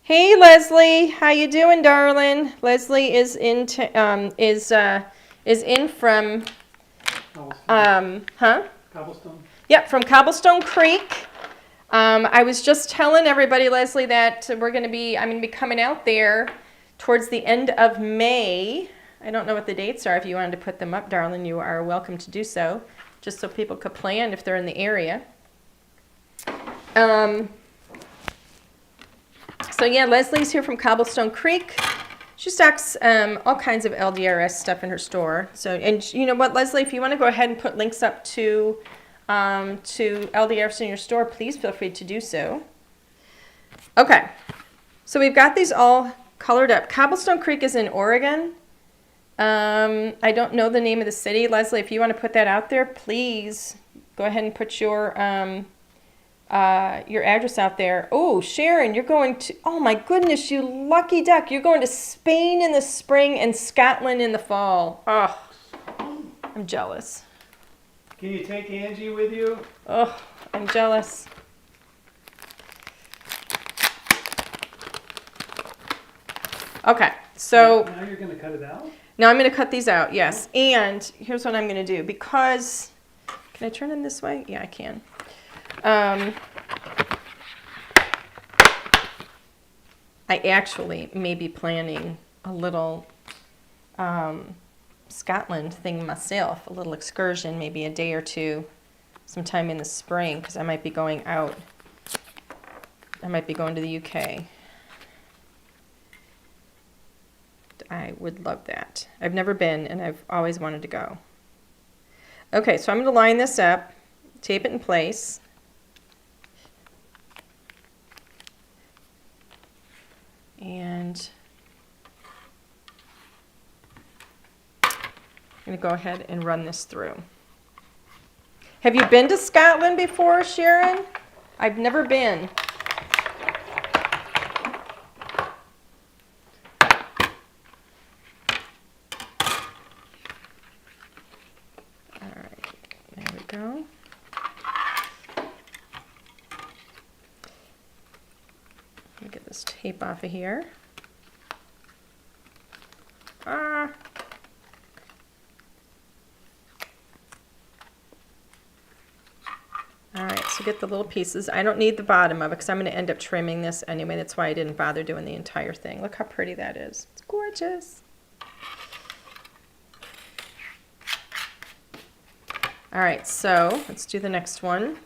Hey, Leslie, how you doing, darling? Leslie is in from Cobblestone. Yep, from Cobblestone Creek. I was just telling everybody, Leslie, that I'm going to be coming out there towards the end of May. I don't know what the dates are. If you wanted to put them up, darling, you are welcome to do so, just so people could plan if they're in the area. So yeah, Leslie's here from Cobblestone Creek. She stocks all kinds of LDRS stuff in her store. So, and you know what, Leslie, if you want to go ahead and put links up to LDRS in your store, please feel free to do so. Okay, so we've got these all colored up. Cobblestone Creek is in Oregon. I don't know the name of the city. Leslie, if you want to put that out there, please go ahead and put your address out there. Oh, Sharon, you're going to, oh my goodness, you lucky duck. You're going to Spain in the spring and Scotland in the fall. Oh, I'm jealous. Can you take Angie with you? Oh, I'm jealous. Okay, so. Now you're going to cut it out? Now I'm going to cut these out, yes. And here's what I'm going to do. Because, can I turn them this way? Yeah, I can. I actually may be planning a little Scotland thing myself, a little excursion, maybe a day or two, sometime in the spring, because I might be going out. I might be going to the UK. I would love that. I've never been, and I've always wanted to go. Okay, so I'm going to line this up, tape it in place. And I'm going to go ahead and run this through. Have you been to Scotland before, Sharon? I've never been. All right, there we go. Let me get this tape off of here. All right, so get the little pieces. I don't need the bottom of it because I'm going to end up trimming this anyway. That's why I didn't bother doing the entire thing. Look how pretty that is. It's gorgeous. All right, so let's do the next one.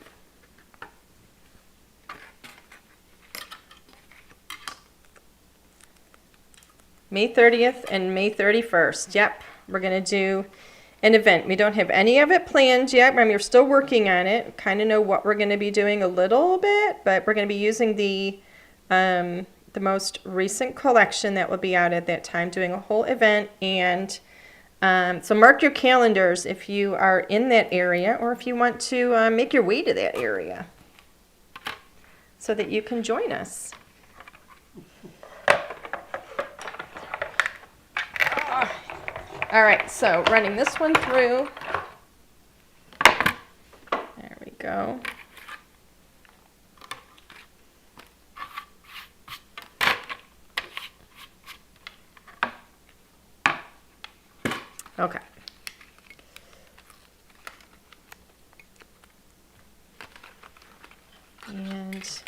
May 30th and May 31st. Yep, we're going to do an event. We don't have any of it planned yet. We're still working on it. Kind of know what we're going to be doing a little bit, but we're going to be using the most recent collection that will be out at that time, doing a whole event. And so mark your calendars if you are in that area or if you want to make your way to that area so that you can join us. All right, so running this one through. There we go. Okay. And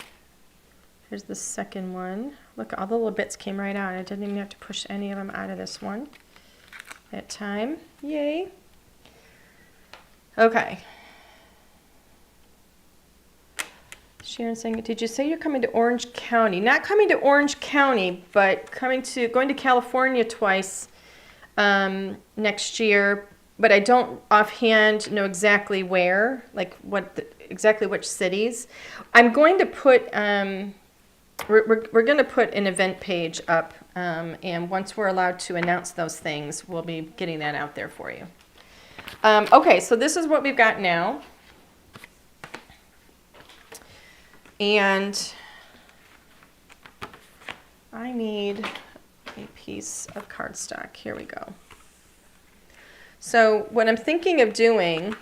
here's the second one. Look, all the little bits came right out. I didn't even have to push any of them out of this one. That time. Yay. Okay. Sharon saying, did you say you're coming to Orange County? Not coming to Orange County, but going to California twice next year. But I don't offhand know exactly where, like exactly which cities. I'm going to put we're going to put an event page up, and once we're allowed to announce those things, we'll be getting that out there for you. Okay, so this is what we've got now. And I need a piece of cardstock. Here we go. So what I'm thinking of doing,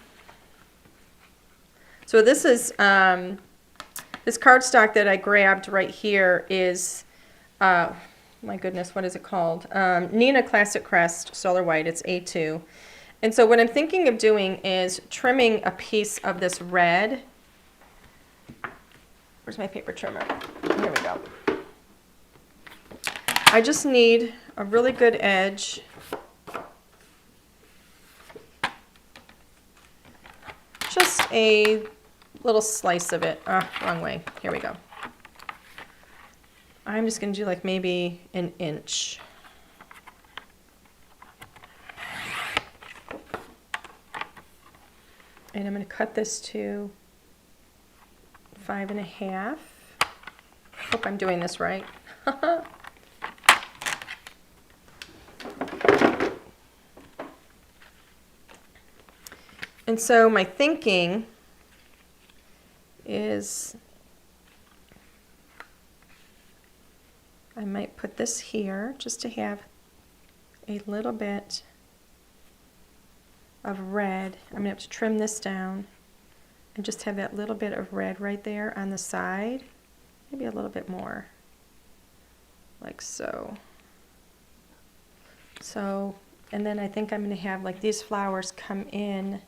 so this is this cardstock that I grabbed right here is, my goodness, what is it called? Nina Classic Crest Solar White. It's A2. And so what I'm thinking of doing is trimming a piece of this red. Where's my paper trimmer? Here we go. I just need a really good edge. Just a little slice of it. Wrong way. Here we go. I'm just going to do like maybe an inch. And I'm going to cut this to 5.5. Hope I'm doing this right. And so my thinking is I might put this here just to have a little bit of red. I'm going to have to trim this down and just have that little bit of red right there on the side. Maybe a little bit more, like so. So, and then I think I'm going to have like these flowers come in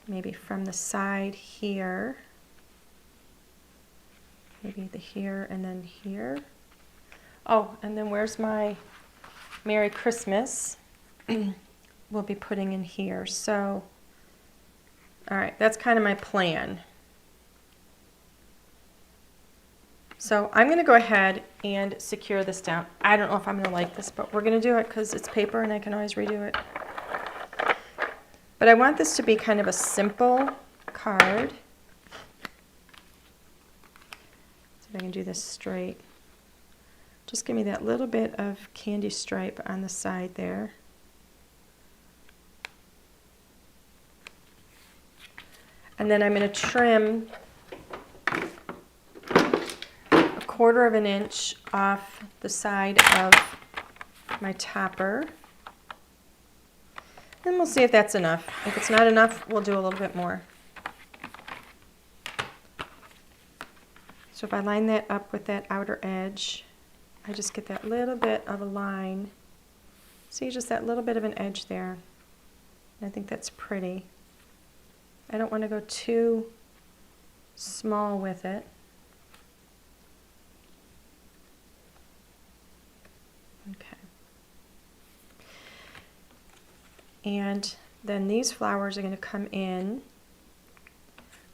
maybe from the side here. Maybe the here and then here. Oh, and then where's my Merry Christmas? We'll be putting in here. So, all right, that's kind of my plan. So I'm going to go ahead and secure this down. I don't know if I'm going to like this, but we're going to do it because it's paper and I can always redo it. But I want this to be kind of a simple card. See if I can do this straight. Just give me that little bit of candy stripe on the side there. And then I'm going to trim 1/4 of an inch off the side of my topper. And we'll see if that's enough. If it's not enough, we'll do a little bit more. So if I line that up with that outer edge, I just get that little bit of a line. See, just that little bit of an edge there. I think that's pretty. I don't want to go too small with it. Okay. And then these flowers are going to come in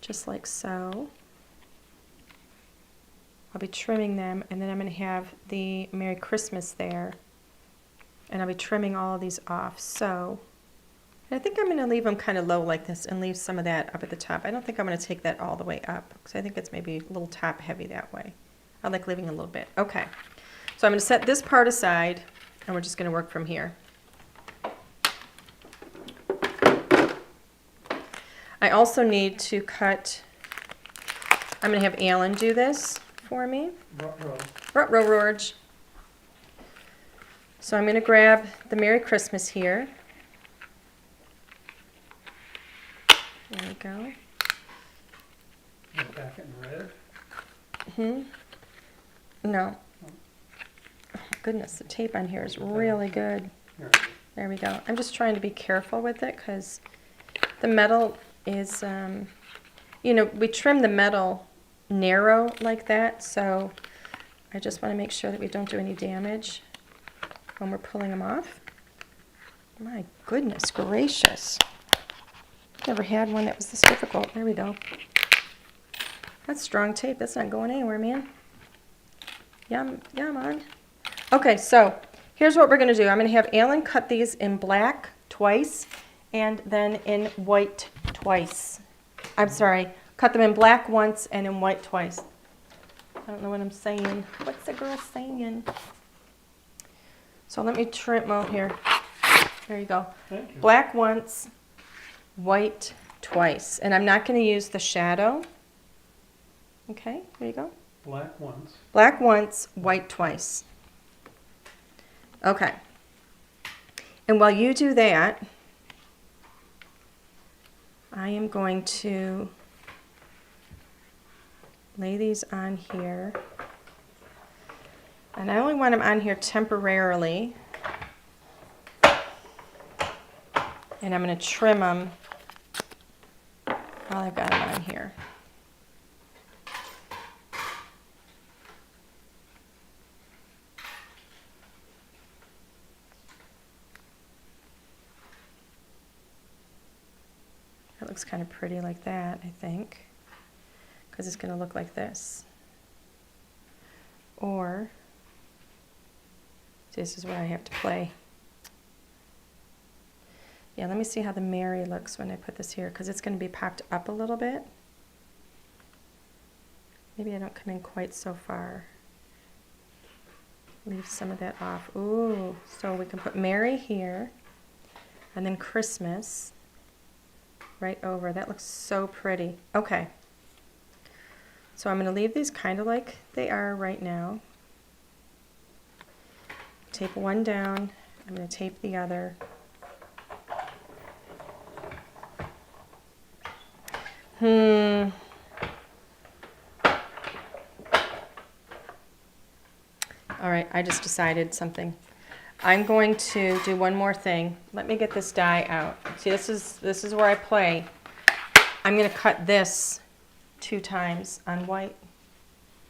just like so. I'll be trimming them, and then I'm going to have the Merry Christmas there, and I'll be trimming all of these off. So I think I'm going to leave them kind of low like this and leave some of that up at the top. I don't think I'm going to take that all the way up because I think it's maybe a little top heavy that way. I like leaving a little bit. Okay, so I'm going to set this part aside, and we're just going to work from here. I also need to cut, I'm going to have Alan do this for me. Ruh-roh. So I'm going to grab the Merry Christmas here. There we go. Back it in red? No. Oh, goodness, the tape on here is really good. There we go. I'm just trying to be careful with it because the metal is, you know, we trim the metal narrow like that, so I just want to make sure that we don't do any damage when we're pulling them off. My goodness gracious. Never had one that was this difficult. There we go. That's strong tape. That's not going anywhere, man. Yum, on. Okay, so here's what we're going to do. I'm going to have Alan cut these in black twice and then in white twice. I'm sorry, cut them in black once and in white twice. I don't know what I'm saying. What's the girl saying? So let me trim out here. There you go. Thank you. Black once, white twice. And I'm not going to use the shadow. Okay, there you go. Black once. Black once, white twice. Okay. And while you do that, I am going to lay these on here. And I only want them on here temporarily. And I'm going to trim them while I've got them on here. That looks kind of pretty like that, I think, because it's going to look like this. Or this is where I have to play. Yeah, let me see how the Mary looks when I put this here, because it's going to be popped up a little bit. Maybe I don't come in quite so far. Leave some of that off. Ooh, so we can put Mary here, and then Christmas right over. That looks so pretty. Okay. So I'm going to leave these kind of like they are right now. Tape one down. I'm going to tape the other. All right, I just decided something. I'm going to do one more thing. Let me get this die out. See, this is where I play. I'm going to cut this 2 times on white.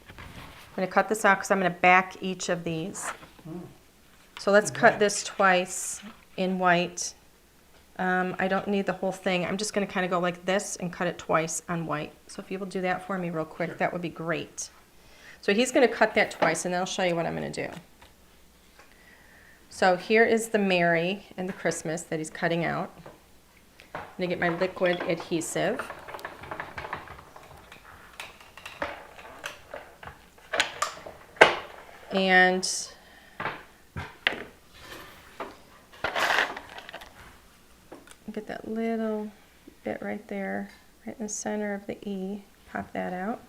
I'm going to cut this out because I'm going to back each of these. So let's cut this twice in white. I don't need the whole thing. I'm just going to kind of go like this and cut it twice on white. So if you will do that for me real quick, that would be great. So he's going to cut that twice, and then I'll show you what I'm going to do. So here is the Mary and the Christmas that he's cutting out. I'm going to get my liquid adhesive. And get that little bit right there, right in the center of the E, pop that out.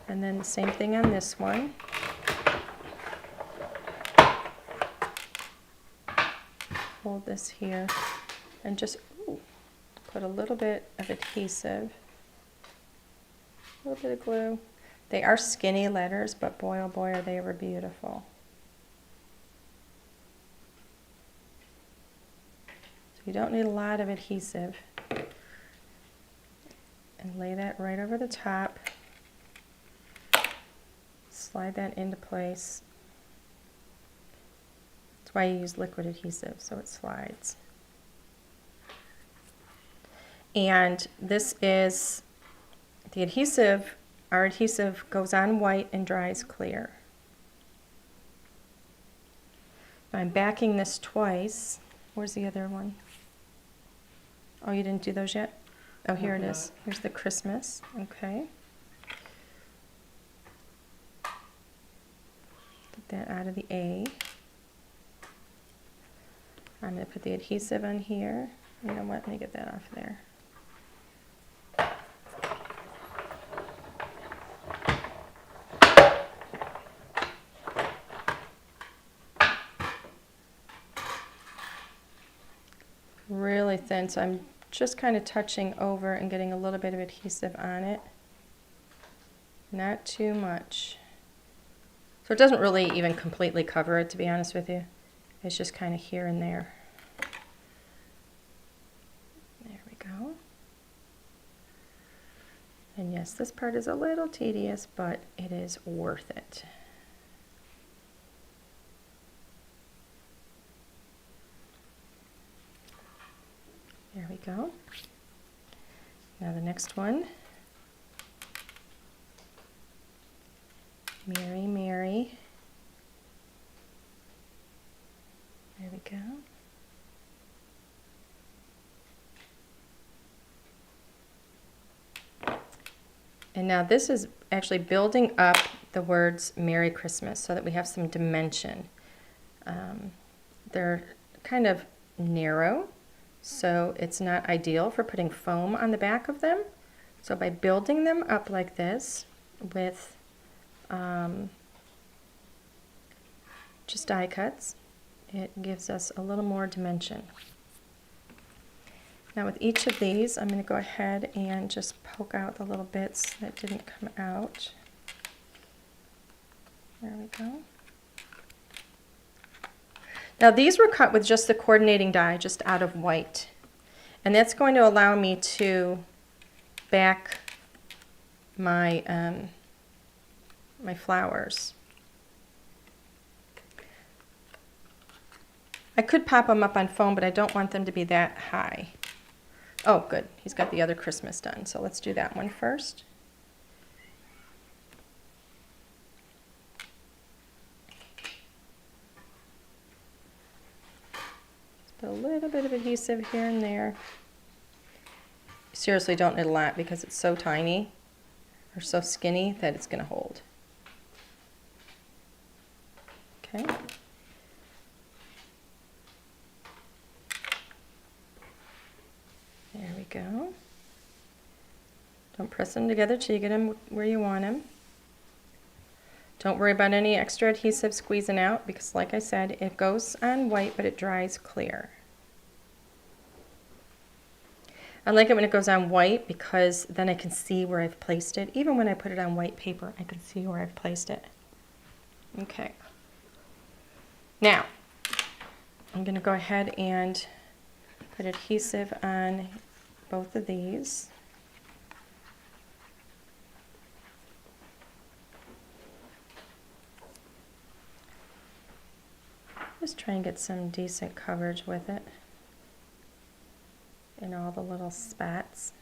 And then the same thing on this one. Hold this here and just put a little bit of adhesive, a little bit of glue. They are skinny letters, but boy oh boy are they ever beautiful. So you don't need a lot of adhesive. And lay that right over the top. Slide that into place. That's why you use liquid adhesive, so it slides. And this is the adhesive. Our adhesive goes on white and dries clear. I'm backing this twice. Where's the other one? Oh, you didn't do those yet? Oh, here it is. Here's the Christmas. Okay. Get that out of the A. I'm going to put the adhesive on here. You know what? Let me get that off there. Really thin, so I'm just kind of touching over and getting a little bit of adhesive on it. Not too much. So it doesn't really even completely cover it, to be honest with you. It's just kind of here and there. There we go. And yes, this part is a little tedious, but it is worth it. There we go. Now the next one. Mary, Mary. There we go. And now this is actually building up the words Merry Christmas so that we have some dimension. They're kind of narrow, so it's not ideal for putting foam on the back of them. So by building them up like this with just die cuts, it gives us a little more dimension. Now with each of these, I'm going to go ahead and just poke out the little bits that didn't come out. There we go. Now these were cut with just the coordinating die, just out of white. And that's going to allow me to back my, my flowers. I could pop them up on foam, but I don't want them to be that high. Oh, good. He's got the other Christmas done. So let's do that one first. Just put a little bit of adhesive here and there. You seriously don't need a lot because it's so tiny or so skinny that it's going to hold. Okay. There we go. Don't press them together till you get them where you want them. Don't worry about any extra adhesive squeezing out because, like I said, it goes on white but it dries clear. I like it when it goes on white because then I can see where I've placed it. Even when I put it on white paper, I can see where I've placed it. Okay. Now, I'm going to go ahead and put adhesive on both of these. Just try and get some decent coverage with it in all the little spots.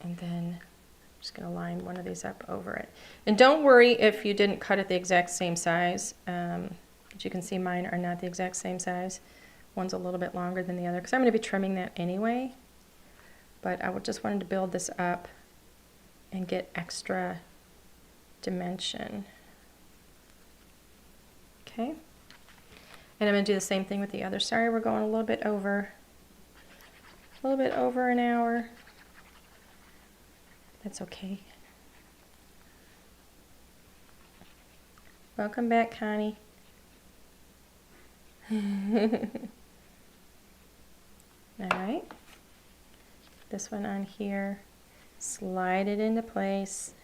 And then I'm just going to line one of these up over it. And don't worry if you didn't cut it the exact same size. As you can see, mine are not the exact same size. One's a little bit longer than the other because I'm going to be trimming that anyway. But I just wanted to build this up and get extra dimension. Okay. And I'm going to do the same thing with the other. Sorry, we're going a little bit over an hour. That's okay. Welcome back, Connie. All right. This one on here. Slide it into place.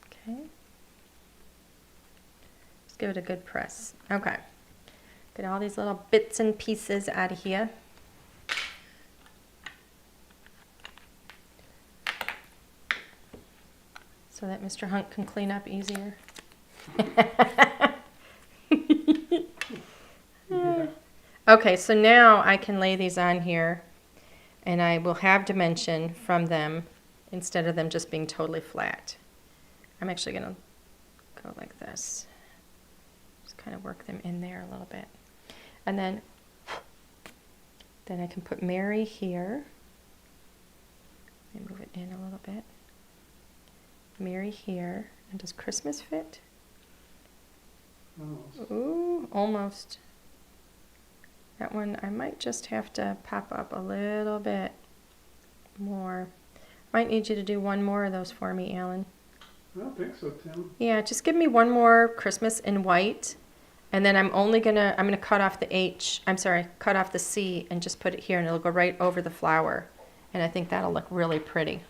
Okay. Just give it a good press. Okay. Get all these little bits and pieces out of here. So that Mr. Hunt can clean up easier. Okay, so now I can lay these on here and I will have dimension from them instead of them just being totally flat. I'm actually going to go like this. Just kind of work them in there a little bit. And then I can put Mary here. Let me move it in a little bit. Mary here. And does Christmas fit? Almost. Ooh, almost. That one I might just have to pop up a little bit more. Might need you to do one more of those for me, Alan. I don't think so, Tim. Yeah, just give me one more Christmas in white. And then I'm gonna cut off the H, I'm sorry, cut off the C and just put it here and it'll go right over the flower. And I think that'll look really pretty.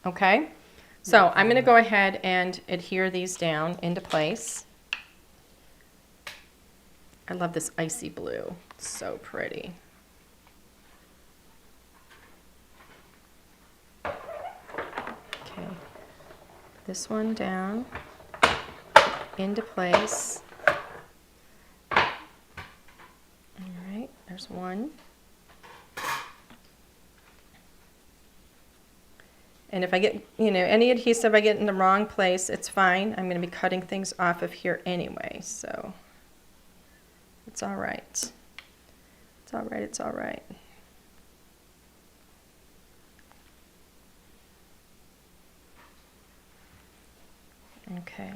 Okay? So I'm gonna go ahead and adhere these down into place. I love this icy blue, it's so pretty. Okay, this one down into place. All right, there's one. And if I get, any adhesive I get in the wrong place, it's fine. I'm going to be cutting things off of here anyway, so it's all right. It's all right, it's all right. Okay.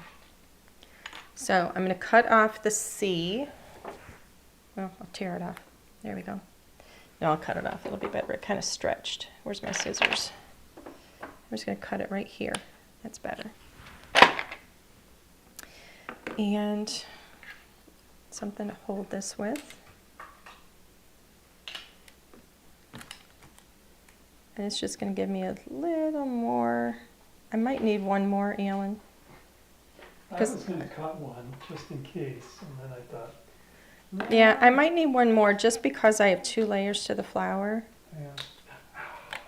So I'm going to cut off the C. Well, I'll tear it off. There we go. No, I'll cut it off. It'll be better. It kind of stretched. Where's my scissors? I'm just going to cut it right here. That's better. And something to hold this with. And it's just going to give me a little more. I might need one more, Alan. I was going to cut one just in case, and then I thought. Yeah, I might need one more just because I have 2 layers to the flower. Yeah.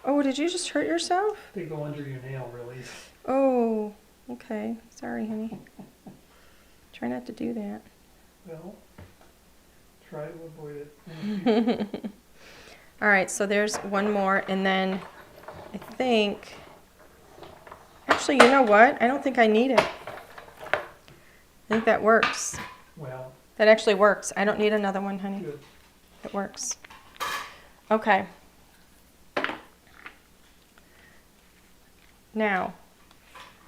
Oh, did you just hurt yourself? They go under your nail, really. Oh, okay. Sorry, honey. Try not to do that. Well, try to avoid it. All right, so there's one more, and then I think, actually, you know what? I don't think I need it. I think that works. Well, that actually works. I don't need another one, honey. Good. It works. Okay. Now,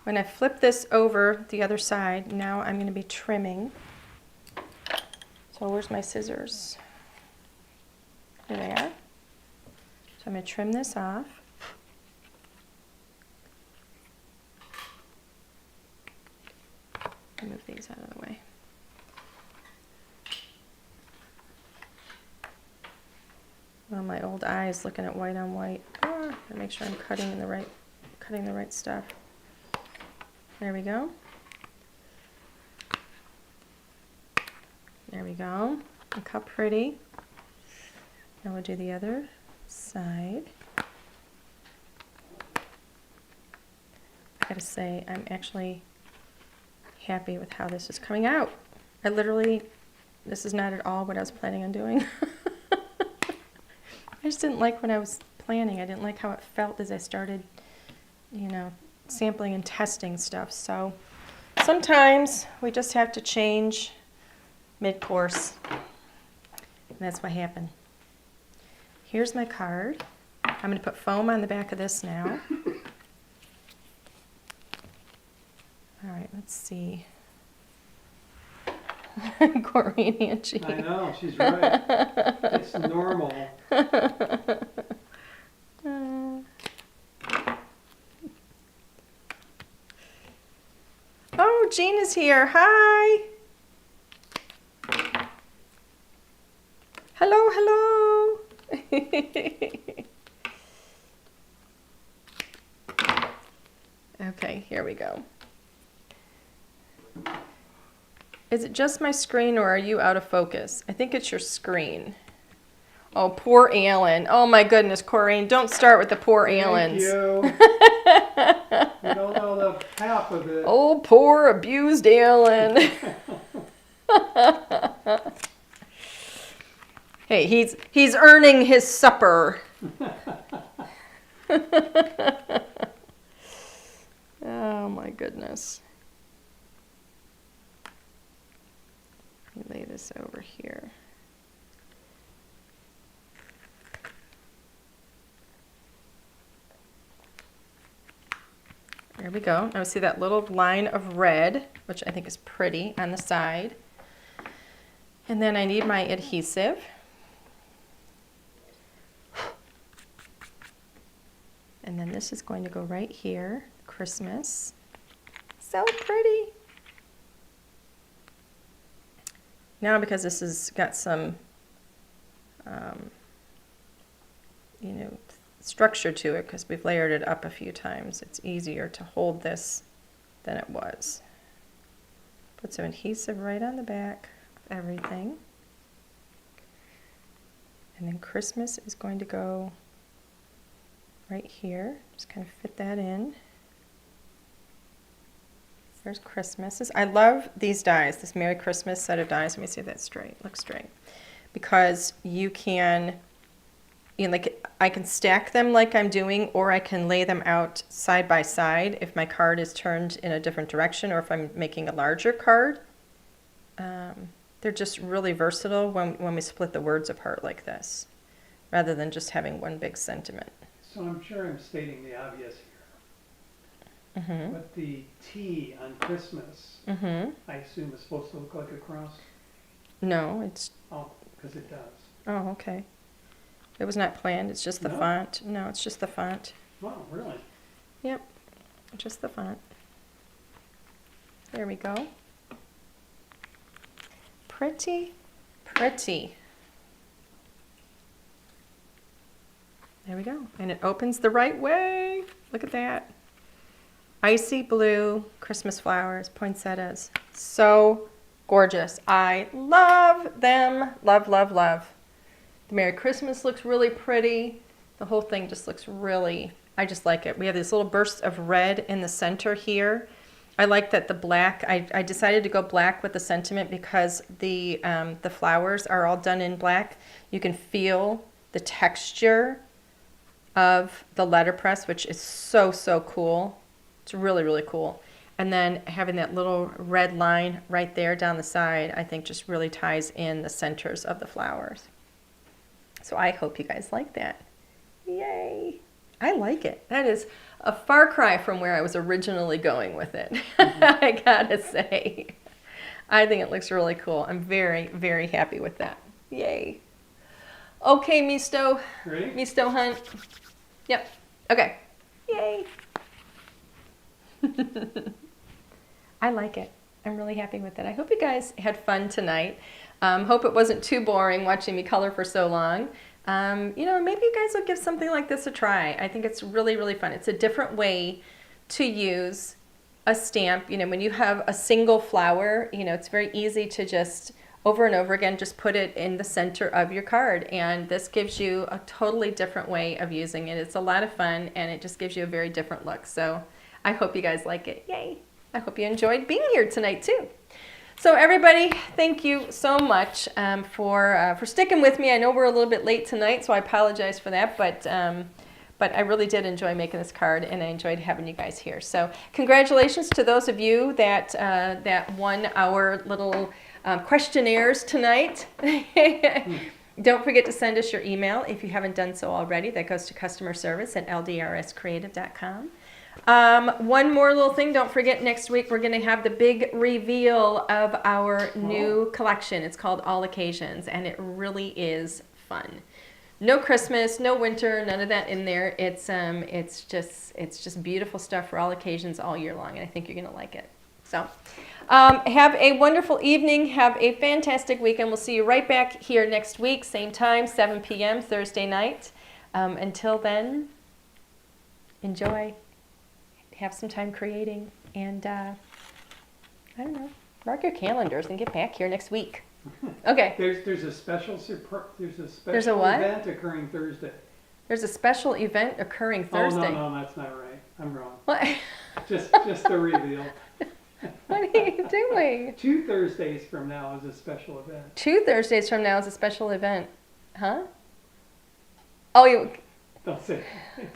when I flip this over the other side, now I'm going to be trimming. So where's my scissors? Here they are. So I'm going to trim this off. Move these out of the way. Well, my old eyes looking at white on white. Gotta make sure I'm cutting the right stuff. There we go. There we go. Look how pretty. Now we'll do the other side. I gotta say, I'm actually happy with how this is coming out. This is not at all what I was planning on doing. I just didn't like what I was planning. I didn't like how it felt as I started, sampling and testing stuff. So sometimes we just have to change mid-course. And that's what happened. Here's my card. I'm going to put foam on the back of this now. All right, let's see. Corey and Angie. I know, she's right. It's normal. Oh, Jean is here. Hi. Hello, hello. Okay, here we go. Is it just my screen or are you out of focus? I think it's your screen. Oh, poor Alan. Oh my goodness, Corinne, don't start with the poor Alans. Thank you. You don't know the half of it. Oh, poor abused Alan. Hey, he's earning his supper. Oh my goodness. Let me lay this over here. There we go. Now see that little line of red, which I think is pretty on the side. And then I need my adhesive. And then this is going to go right here, Christmas. So pretty. Now because this has got some, you know, structure to it because we've layered it up a few times, it's easier to hold this than it was. Put some adhesive right on the back of everything. And then Christmas is going to go right here. Just kind of fit that in. There's Christmas. I love these dies, this Merry Christmas set of dies. Let me see if that's straight. Looks straight. Because you can, you know, like I can stack them like I'm doing, or I can lay them out side by side if my card is turned in a different direction, or if I'm making a larger card. They're just really versatile when we split the words apart like this, rather than just having one big sentiment. So I'm sure I'm stating the obvious here. Mm-hmm. But the T on Christmas, Mm-hmm. I assume is supposed to look like a cross? No, it's, Oh, because it does. oh, okay. It was not planned, it's just the No? font. No, it's just the font. Oh, really? Yep, just the font. There we go. Pretty, pretty. There we go. And it opens the right way. Look at that. Icy blue Christmas flowers, poinsettias. So gorgeous. I love them. Love, love, love. The Merry Christmas looks really pretty. The whole thing just looks really, I just like it. We have these little bursts of red in the center here. I like that the black, I decided to go black with the sentiment because the flowers are all done in black. You can feel the texture of the letterpress, which is so, so cool. It's really, really cool. And then having that little red line right there down the side, I think just really ties in the centers of the flowers. So I hope you guys like that. Yay. I like it. That is a far cry from where I was originally going with it. I gotta say. I think it looks really cool. I'm very, very happy with that. Yay. Okay, Misto. Ready? Misto Hunt. Yep. Okay. Yay. I like it. I'm really happy with it. I hope you guys had fun tonight. Hope it wasn't too boring watching me color for so long. You know, maybe you guys will give something like this a try. I think it's really, really fun. It's a different way to use a stamp. You know, when you have a single flower, you know, it's very easy to just over and over again, just put it in the center of your card. And this gives you a totally different way of using it. It's a lot of fun and it just gives you a very different look. So I hope you guys like it. Yay. I hope you enjoyed being here tonight too. So everybody, thank you so much for sticking with me. I know we're a little bit late tonight, so I apologize for that, but I really did enjoy making this card, and I enjoyed having you guys here. So congratulations to those of you that that won our little questionnaires tonight. Don't forget to send us your email if you haven't done so already. That goes to customer service at ldrscreative.com. One more little thing. Don't forget, next week we're going to have the big reveal of our new collection. It's called All Occasions, and it really is fun. No Christmas, no winter, none of that in there. It's just beautiful stuff for all occasions all year long, and I think you're going to like it. So, have a wonderful evening. Have a fantastic weekend. We'll see you right back here next week, same time, 7 p.m. Thursday night. Until then, enjoy. Have some time creating, and I don't know, mark your calendars and get back here next week. Okay. There's a special There's a what? event occurring Thursday. There's a special event occurring Thursday. Oh, no, that's not right. I'm wrong. What? Just the reveal. What are you doing? 2 Thursdays from now is a special event. 2 Thursdays from now is a special event. Huh? Oh, you... Don't say it.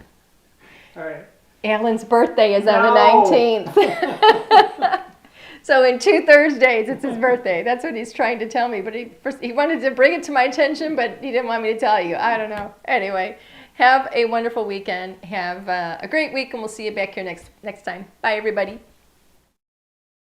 All right. Alan's birthday is on the 19th. So in 2 Thursdays, it's his birthday. That's what he's trying to tell me. But he wanted to bring it to my attention, but he didn't want me to tell you. I don't know. Anyway, have a wonderful weekend. Have a great week, and we'll see you back here next time. Bye, everybody.